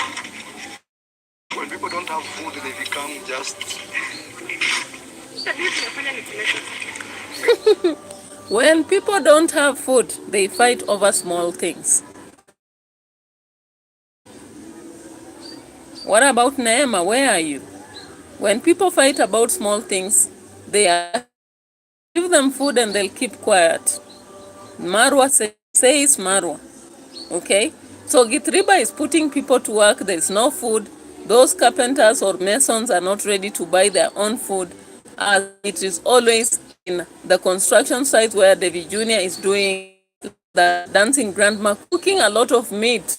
When people don't have food, they become just... When people don't have food, they fight over small things. What about Neema? Where are you? When people fight about small things, they give them food and they'll keep quiet. Marwa says Marwa. Okay? So Gitrba is putting people to work. There's no food. Those carpenters or masons are not ready to buy their own food. As it is always in the construction site where David Jr. is doing the dancing grandma, cooking a lot of meat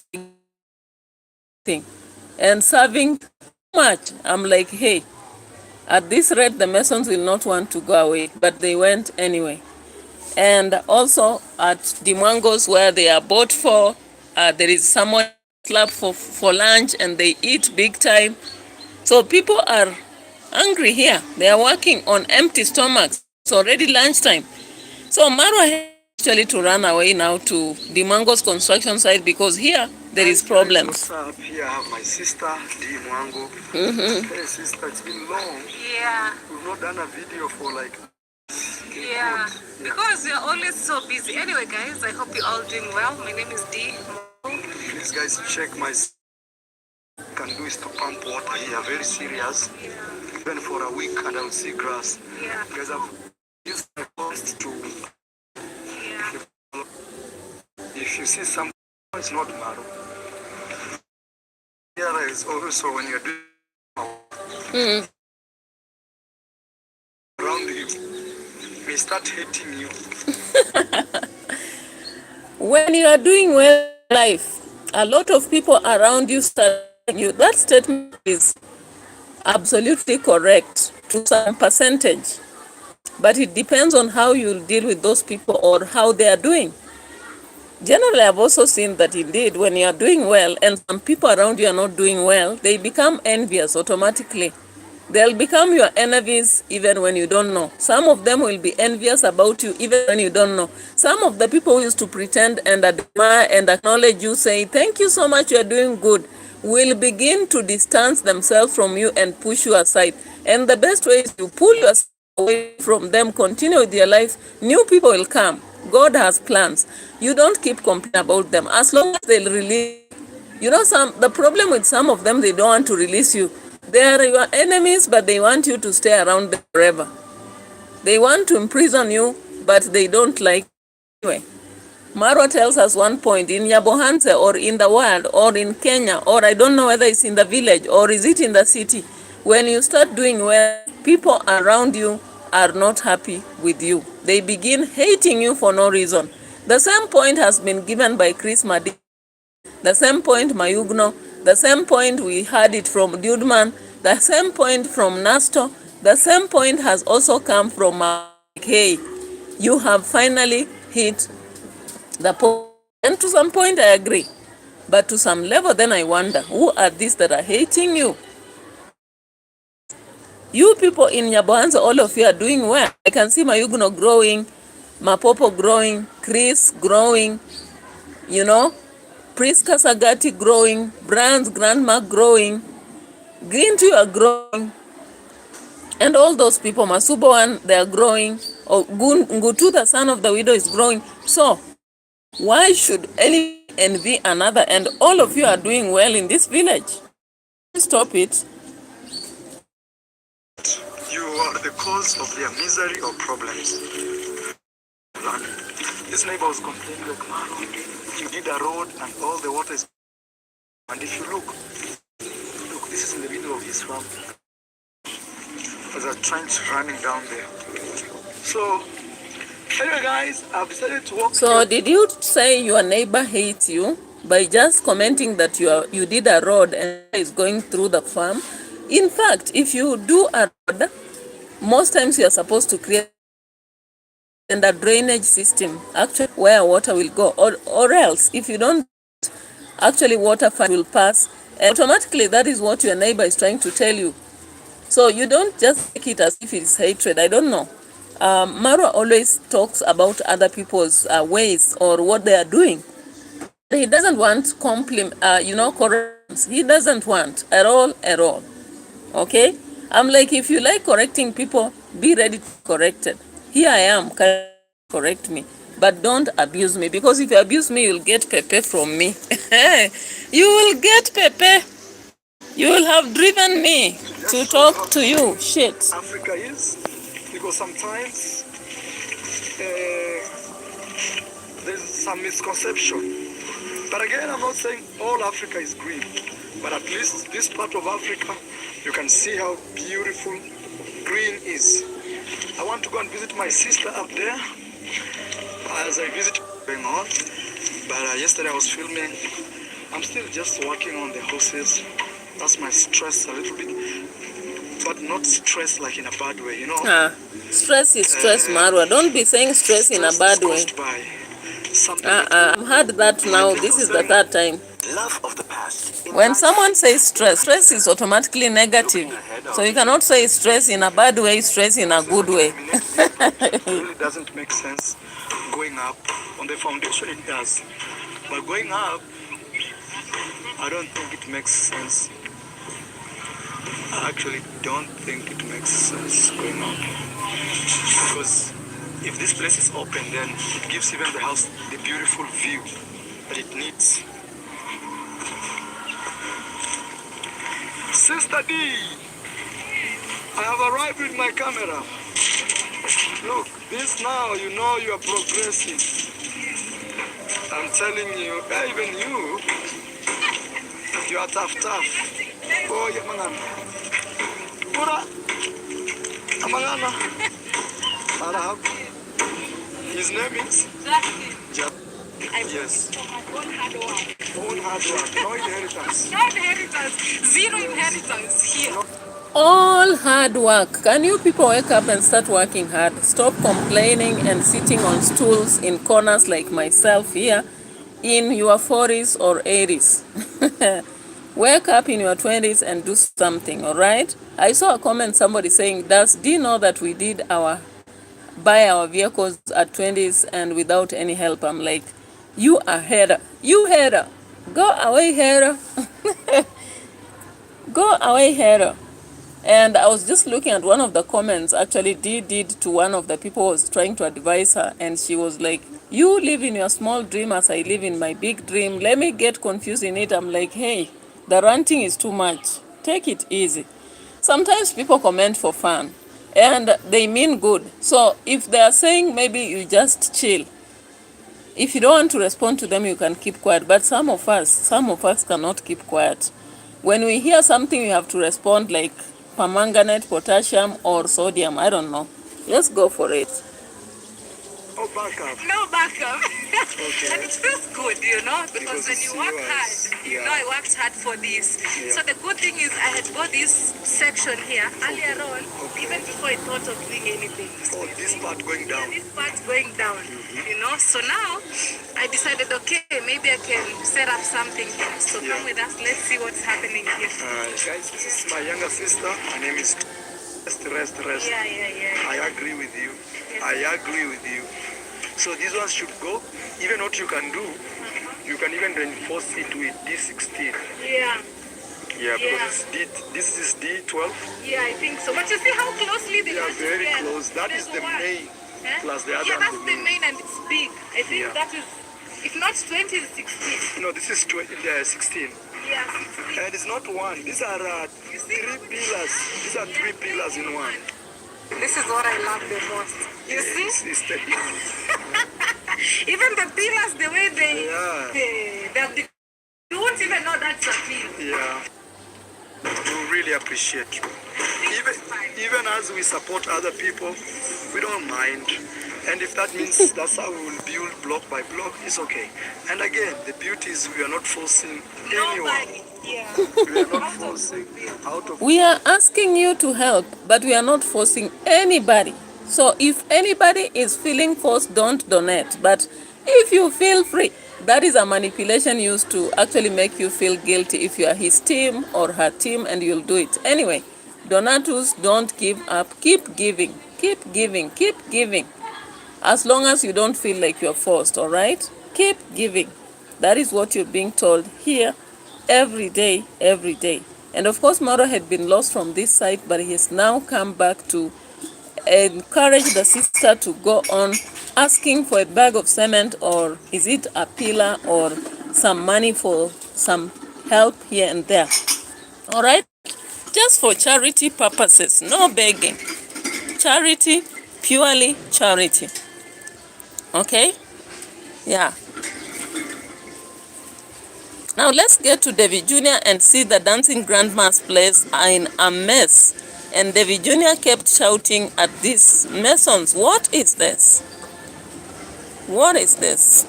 and serving too much. I'm like, hey, at this rate, the masons will not want to go away, but they went anyway. And also at Dimwango's, where they are bought for, there is someone club for lunch and they eat big time. So people are hungry here. They are working on empty stomachs. It's already lunchtime. So Marwa has actually to run away now to Dimwango's construction site because here there is problems. What's up? Here I have my sister, Dimwango. Hey sister, it's been long. Yeah. We've not done a video for like... Yeah, because we are always so busy. Anyway, guys, I hope you're all doing well. My name is Dee. Please guys, check my... Can do is to pump water here, very serious. Even for a week and I'll see grass. Yeah. Because I've used my best to... Yeah. If you see some, it's not matter. Here is also when you're doing around you, they start hating you. When you are doing well in life, a lot of people around you start you. That statement is absolutely correct to some percentage, but it depends on how you deal with those people or how they are doing. Generally, I've also seen that indeed when you are doing well and some people around you are not doing well, they become envious automatically. They'll become your enemies even when you don't know. Some of them will be envious about you even when you don't know. Some of the people who used to pretend and admire and acknowledge you, say, thank you so much, you're doing good, will begin to distance themselves from you and push you aside. And the best way is to pull yourself away from them, continue with your life. New people will come. God has plans. You don't keep complaining about them. As long as they'll release, the problem with some of them, they don't want to release you. They are your enemies, but they want you to stay around them forever. They want to imprison you, but they don't like you. Anyway, Marwa tells us one point, in Nyabohanse or in the world or in Kenya, or I don't know whether it's in the village or is it in the city, when you start doing well, people around you are not happy with you. They begin hating you for no reason. The same point has been given by Chris Madiba. The same point Mayugno, the same point we heard it from Dudman, the same point from Nasto, the same point has also come from hey, you have finally hit the point. And to some point I agree, but to some level then I wonder, who are these that are hating you? You people in Nyabohanse, all of you are doing well. I can see Mayugno growing, Mapopo growing, Chris growing, Priska Sagati growing, Brian's grandma growing, Green Tea are growing, and all those people, Masuboan, they are growing, or Ngutu, the son of the widow, is growing. So, why should any envy another? And all of you are doing well in this village. Stop it. the cause of their misery or problems. Like, this neighbor was complaining like, man, you did a road and all the water is... And if you look, this is in the middle of his farm. There's a trench running down there. So, anyway guys, I've decided to walk. So did you say your neighbor hates you by just commenting that you did a road and is going through the farm? In fact, if you do a road, most times you are supposed to create a drainage system actually where water will go, or else if you don't, actually water will pass and automatically that is what your neighbor is trying to tell you. So you don't just take it as if it's hatred. I don't know. Marwa always talks about other people's ways or what they are doing. He doesn't want corrections. He doesn't want at all. Okay? I'm like, if you like correcting people, be ready to be corrected. Here I am, correct me. But don't abuse me, because if you abuse me, you'll get pepe from me. You will get pepe. You will have driven me to talk to you. Shit. Africa is, because sometimes there's some misconception. But again, I'm not saying all Africa is green, but at least this part of Africa, you can see how beautiful green is. I want to go and visit my sister up there as I visit going on. But yesterday I was filming. I'm still just working on the horses. That's my stress a little bit, but not stress like in a bad way, you know. Stress is stress, Marwa. Don't be saying stress in a bad way. I've heard that now. This is the third time. Love of the past. When someone says stress is automatically negative. So you cannot say stress in a bad way, stress in a good way. It really doesn't make sense going up. On the foundation it does, but going up, I don't think it makes sense. I actually don't think it makes sense going up, because if this place is open, then it gives even the house the beautiful view that it needs. Sister D, I have arrived with my camera. Look, this now, you know you are progressing. I'm telling you, even you are tough. Oh, yeah, mangana. Pura, mangana. Marahab. His name is? Yes. Own hard work. No inheritance. No inheritance. Zero inheritance here. All hard work. Can you people wake up and start working hard? Stop complaining and sitting on stools in corners like myself here in your 40s or 80s. Wake up in your 20s and do something, all right? I saw a comment, somebody saying, do you know that we did buy our vehicles at 20s and without any help? I'm like, you are hater. You hater. Go away, hater. Go away, hater. And I was just looking at one of the comments, actually did to one of the people who was trying to advise her, and she was like, you live in your small dream as I live in my big dream. Let me get confused in it. I'm like, hey, the ranting is too much. Take it easy. Sometimes people comment for fun, and they mean good. So if they are saying maybe you just chill, if you don't want to respond to them, you can keep quiet. But some of us cannot keep quiet. When we hear something, we have to respond like permanganate, potassium, or sodium. I don't know. Let's go for it. No backup. No backup. Okay. And it feels good, because when you work hard, I worked hard for this. Yeah. So the good thing is I had bought this section here earlier on, even before I thought of doing anything. Oh, this part going down. This part going down, So now I decided, okay, maybe I can set up something here. So come with us, let's see what's happening here. Guys, this is my younger sister. Her name is Rest. Yeah. I agree with you. Yes. I agree with you. So these ones should go. Even what you can do, you can even reinforce it with D16. Yeah. Yeah, because this is D12. Yeah, I think so. But you see how closely they They are are very together. close. That is the main. Plus the other. Yeah, that's the main and it's big. I think Yeah. that is, if not 20, it's 16. No, this is 16. Yeah, 16. And it's not one. These are three pillars. These are three pillars in one. This is what I love the most. You see? Sister. Even the pillars, the way they, Yeah. you won't even know that's a pillar. Yeah. We really appreciate you. Even as we support other people, we don't mind. And if that means that's how we will build block by block, it's okay. And again, the beauty is we are not forcing anyone. Nobody. Yeah. We are not forcing out of. We are asking you to help, but we are not forcing anybody. So if anybody is feeling forced, don't donate. But if you feel free, that is a manipulation used to actually make you feel guilty if you are his team or her team, and you'll do it. Anyway, Donatus, don't give up. Keep giving. Keep giving. Keep giving. As long as you don't feel like you're forced, all right? Keep giving. That is what you're being told here every day, every day. And of course, Moro had been lost from this site, but he has now come back to encourage the sister to go on asking for a bag of cement, or is it a pillar, or some money for some help here and there. All right? Just for charity purposes, no begging. Charity, purely charity. Okay? Yeah. Now let's get to David Jr. and see the dancing grandma's place in a mess. And David Jr. kept shouting at these masons, what is this? What is this?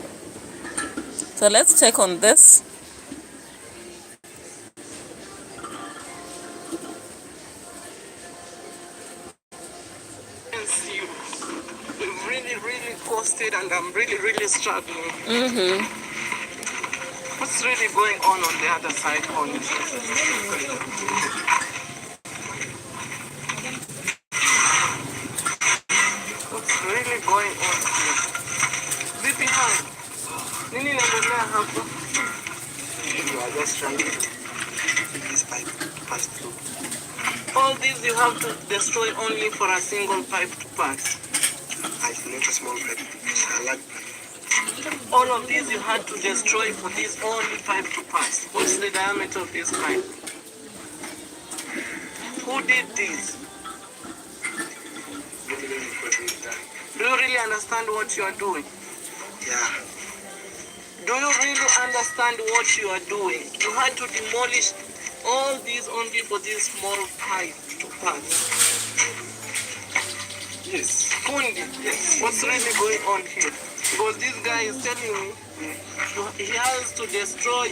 So let's check on this. We've really costed, and I'm really struggling. What's really going on the other side on this? What's really going on here? Vipi hai? Nini inaendelea hapa? You are just trying to get this pipe to pass through. All these you have to destroy only for a single pipe to pass. It's not a small pipe, it's a large pipe. All of these you had to destroy for this only pipe to pass. What's the diameter of this pipe? Who did this? Do you really understand what you are doing? Yeah. Do you really understand what you are doing? You had to demolish all these only for this small pipe to pass. Yes. Kundi, yes. What's really going on here? Because this guy is telling me he has to destroy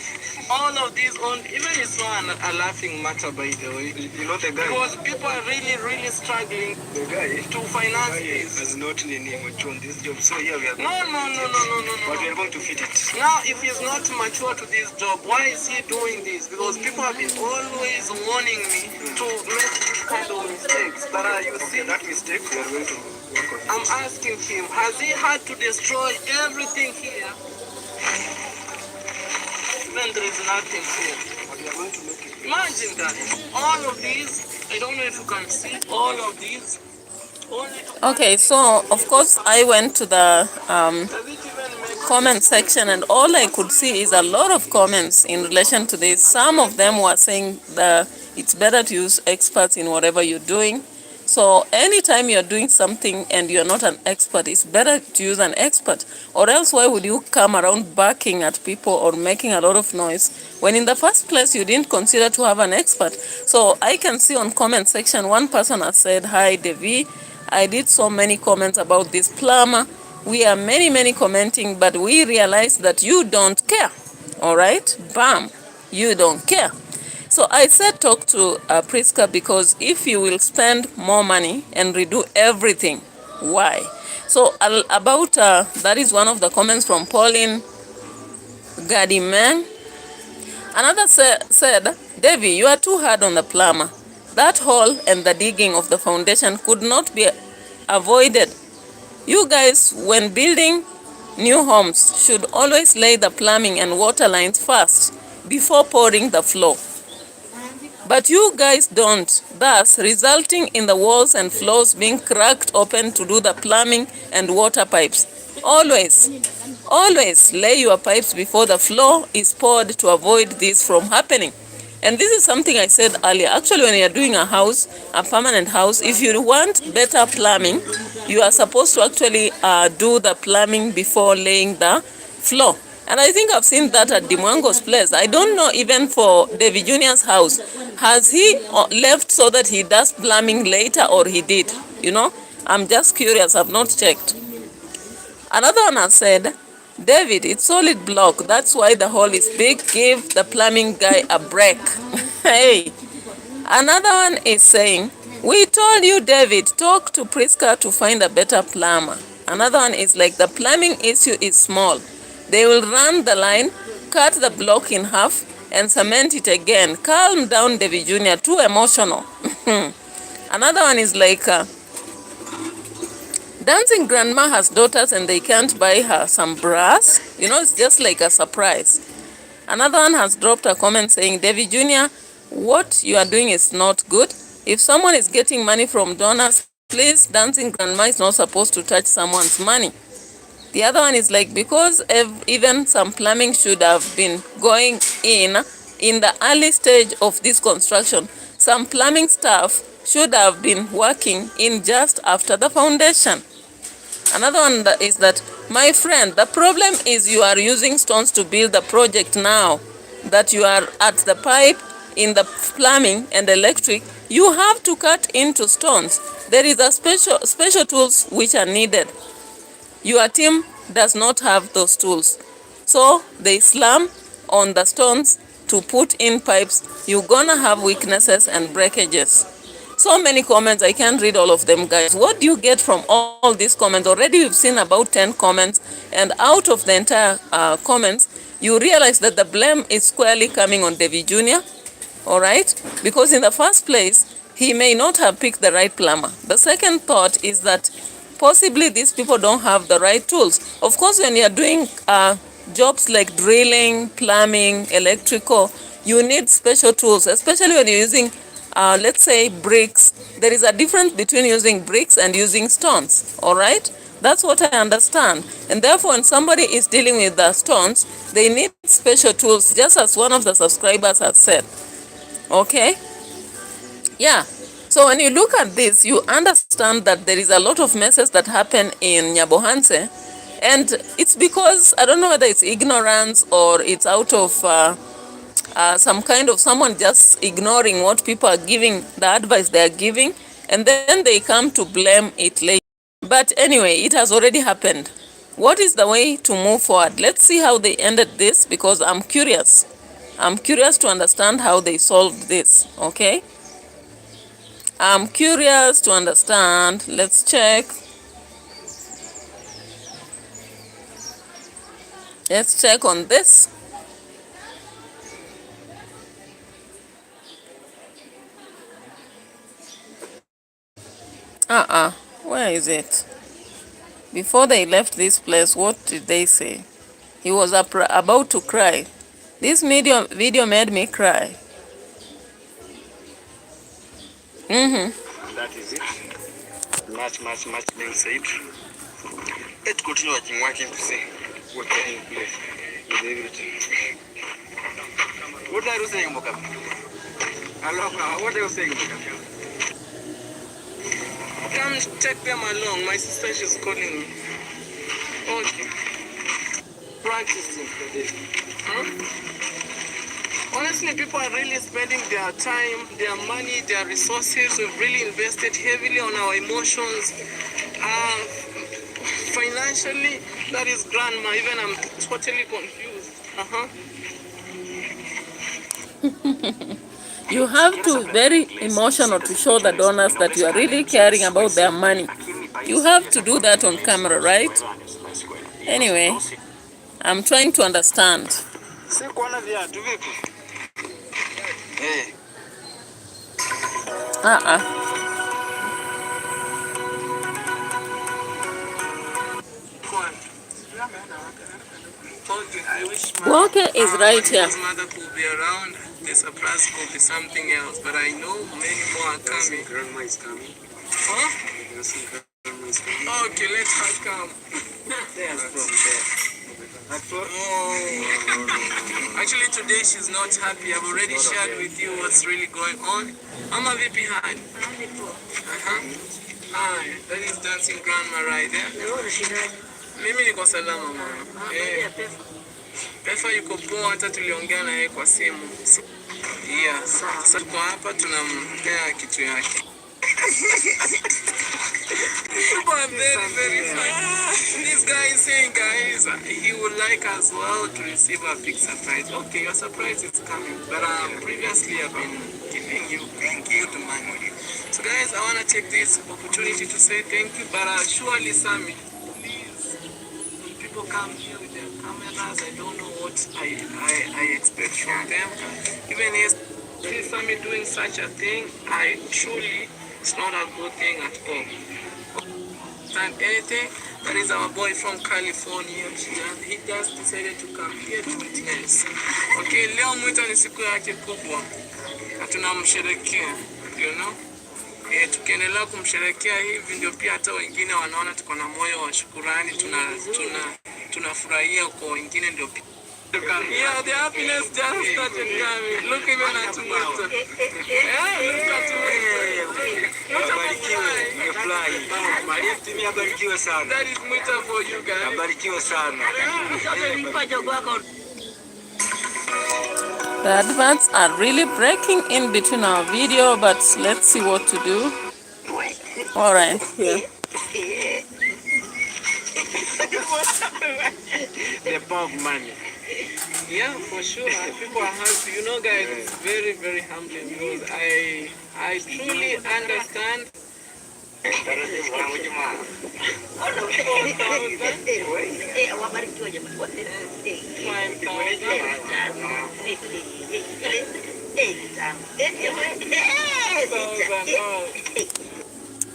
all of these on. Even it's not a laughing matter, by the way. You know the guy. Because people are really struggling. The guy to finance this. Has not mature on this job. So here we are. No. But we are going to fit it. Now, if he's not mature to this job, why is he doing this? Because people have been always warning me to make this kind of mistakes. But you see that mistake, we are going to. I'm asking him, has he had to destroy everything here? Then there is nothing here. But we are going to make it. Imagine that. All of these, I don't know if you can see, all of these. Okay, so of course I went to the comment section, and all I could see is a lot of comments in relation to this. Some of them were saying that it's better to use experts in whatever you're doing. So anytime you're doing something and you're not an expert, it's better to use an expert. Or else why would you come around barking at people or making a lot of noise when in the first place you didn't consider to have an expert? So I can see on comment section, one person has said, hi Devi, I did so many comments about this plumber. We are many commenting, but we realize that you don't care. All right? Bam. You don't care. So I said talk to Priska, because if you will spend more money and redo everything, why? So about, that is one of the comments from Pauline Gadiman. Another said, Devi, you are too hard on the plumber. That hole and the digging of the foundation could not be avoided. You guys, when building new homes, should always lay the plumbing and water lines first before pouring the floor. But you guys don't, thus resulting in the walls and floors being cracked open to do the plumbing and water pipes. Always lay your pipes before the floor is poured to avoid this from happening. And this is something I said earlier. Actually, when you're doing a house, a permanent house, if you want better plumbing, you are supposed to actually do the plumbing before laying the floor. And I think I've seen that at Dimwango's place. I don't know even for David Jr.'s house. Has he left so that he does plumbing later, or he did? You know, I'm just curious. I've not checked. Another one has said, David, it's solid block. That's why the hole is big. Give the plumbing guy a break. Hey. Another one is saying, we told you, David, talk to Priska to find a better plumber. Another one is like, the plumbing issue is small. They will run the line, cut the block in half, and cement it again. Calm down, David Jr., too emotional. Another one is like, dancing grandma has daughters and they can't buy her some brass. You know, it's just like a surprise. Another one has dropped a comment saying, David Jr., what you are doing is not good. If someone is getting money from donors, please, dancing grandma is not supposed to touch someone's money. The other one is like, because even some plumbing should have been going in the early stage of this construction. Some plumbing staff should have been working in just after the foundation. Another one is that, my friend, the problem is you are using stones to build the project now. That you are at the pipe in the plumbing and electric, you have to cut into stones. There is a special tools which are needed. Your team does not have those tools. So they slam on the stones to put in pipes. You're gonna have weaknesses and breakages. So many comments, I can't read all of them, guys. What do you get from all these comments? Already you've seen about 10 comments, and out of the entire comments, you realize that the blame is squarely coming on David Jr., all right? Because in the first place, he may not have picked the right plumber. The second thought is that possibly these people don't have the right tools. Of course, when you're doing jobs like drilling, plumbing, electrical, you need special tools, especially when you're using let's say bricks. There is a difference between using bricks and using stones, all right? That's what I understand. And therefore, when somebody is dealing with the stones, they need special tools, just as one of the subscribers has said, okay? Yeah. So when you look at this, you understand that there is a lot of messes that happen in Nyabohanse, and it's because, I don't know whether it's ignorance or it's out of some kind of someone just ignoring what people are giving, the advice they are giving, and then they come to blame it later. But anyway, it has already happened. What is the way to move forward? Let's see how they ended this, because I'm curious. I'm curious to understand how they solved this, okay? I'm curious to understand. Let's check. Let's check on this. Where is it? Before they left this place, what did they say? He was about to cry. This video made me cry. That is it. Much being said. Let's continue working to see what can in place with everything. What are you saying, Mokam? Hello, what are you saying, Mokam? Come take them along. My sister is calling me. Okay. Practicing for this. Honestly, people are really spending their time, their money, their resources. We've really invested heavily on our emotions. Financially, that is grandma. Even I'm totally confused. You have to be very emotional to show the donors that you are really caring about their money. You have to do that on camera, right? Anyway, I'm trying to understand. Walker is right here. His mother could be around. The surprise could be something else, but I know many more are coming. Grandma is coming. Huh? Grandma is coming. Okay, let her come. There's from there. Actually, today she's not happy. I've already shared with you what's really going on. Mama vipi hali? Hi, that is dancing grandma right there. Mimi niko salama mama. Pefa yuko poa, hata tuliongea na yeye kwa simu. Yeah, sasa tuko hapa tunampea kitu yake. People are very fine. This guy is saying, guys, he would like as well to receive a big surprise. Okay, your surprise is coming, but previously I've been giving you the money. So guys, I want to take this opportunity to say thank you, but surely Sammy, please, when people come here with their cameras, I don't know what I expect from them. Even if see Sammy doing such a thing, it's not a good thing at all. And anything, that is our boy from California, and he just decided to come here to witness. Okay, leo mwita ni siku yake kubwa, na tunamsherehekea, you know. Tukiendelea kumsherehekea hivi ndio pia hata wengine wanaona tuko na moyo wa shukrani, tunafurahia kwa wengine ndio pia. Yeah, the happiness just started coming. Look even at Muta. Yeah, look at Muta. That is Muta for you guys. The adverts are really breaking in between our video, but let's see what to do. All right, here. The pop money. Yeah, for sure. People are happy. You know, guys, it's very humbling because I truly understand.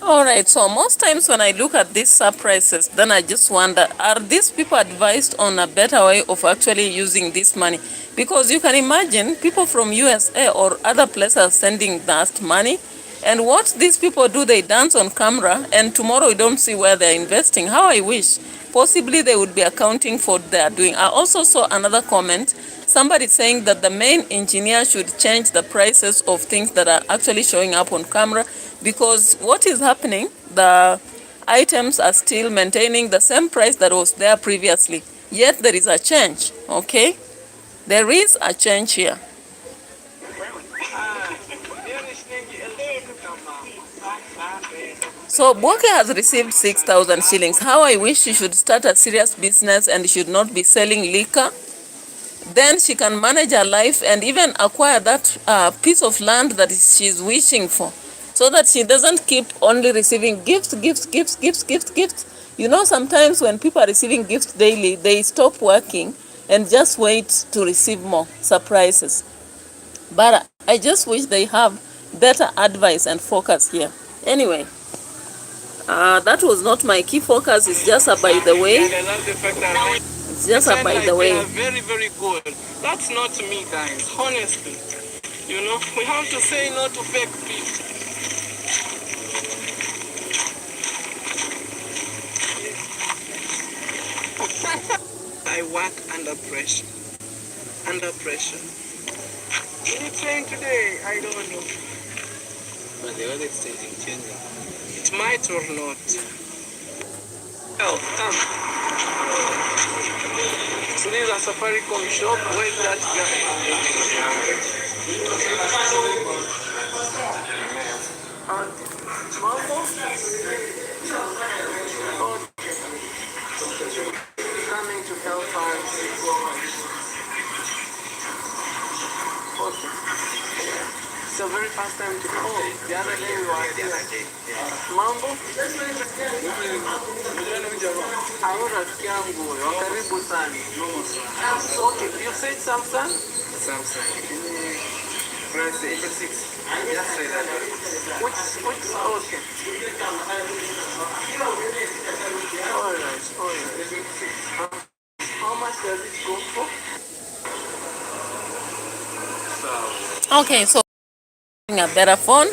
Alright, so most times when I look at these surprises, then I just wonder, are these people advised on a better way of actually using this money? Because you can imagine people from USA or other places sending that money, and what these people do, they dance on camera, and tomorrow we don't see where they're investing. How I wish. Possibly they would be accounting for what they're doing. I also saw another comment, somebody saying that the main engineer should change the prices of things that are actually showing up on camera, because what is happening, the items are still maintaining the same price that was there previously, yet there is a change. Okay, there is a change here. So Boke has received 6,000 shillings. How I wish she should start a serious business and should not be selling liquor. Then she can manage her life and even acquire that piece of land that she's wishing for, so that she doesn't keep only receiving gifts. You know, sometimes when people are receiving gifts daily, they stop working and just wait to receive more surprises. But I just wish they have better advice and focus here. Anyway, that was not my key focus. It's just a by the way. And I love the fact that It's just a by the way. They are very good. That's not me, guys. Honestly, you know, we have to say no to fake people. I work under pressure. Under pressure. Any train today? I don't know. But the other state is changing. It might or not. Oh, come. So this is a Safaricom shop. Where's that guy? Mambo? Coming to help us. Okay. It's the very first time to call. The other day we were here. Mambo? Hayo rafiki yangu, wakaribu sana. Okay, you said Samsung? Samsung. Price 86. Just say that. Which, okay. Alright. How much does it go for? Okay, so a better phone.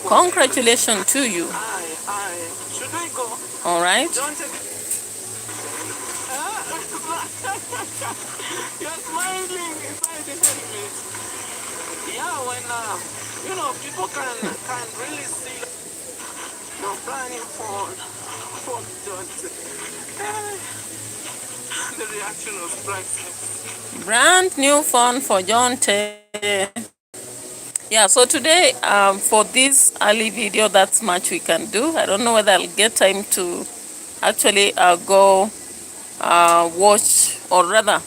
Congratulations to you. Should I go? All right. Don't take... You're smiling inside the helmet. Yeah, when people can really see you're planning for Johnson. The reaction was priceless. Brand new phone for John Tay. Yeah, so today for this early video, that's much we can do. I don't know whether I'll get time to actually go watch, or rather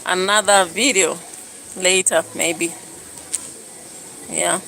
another video later maybe. Yeah.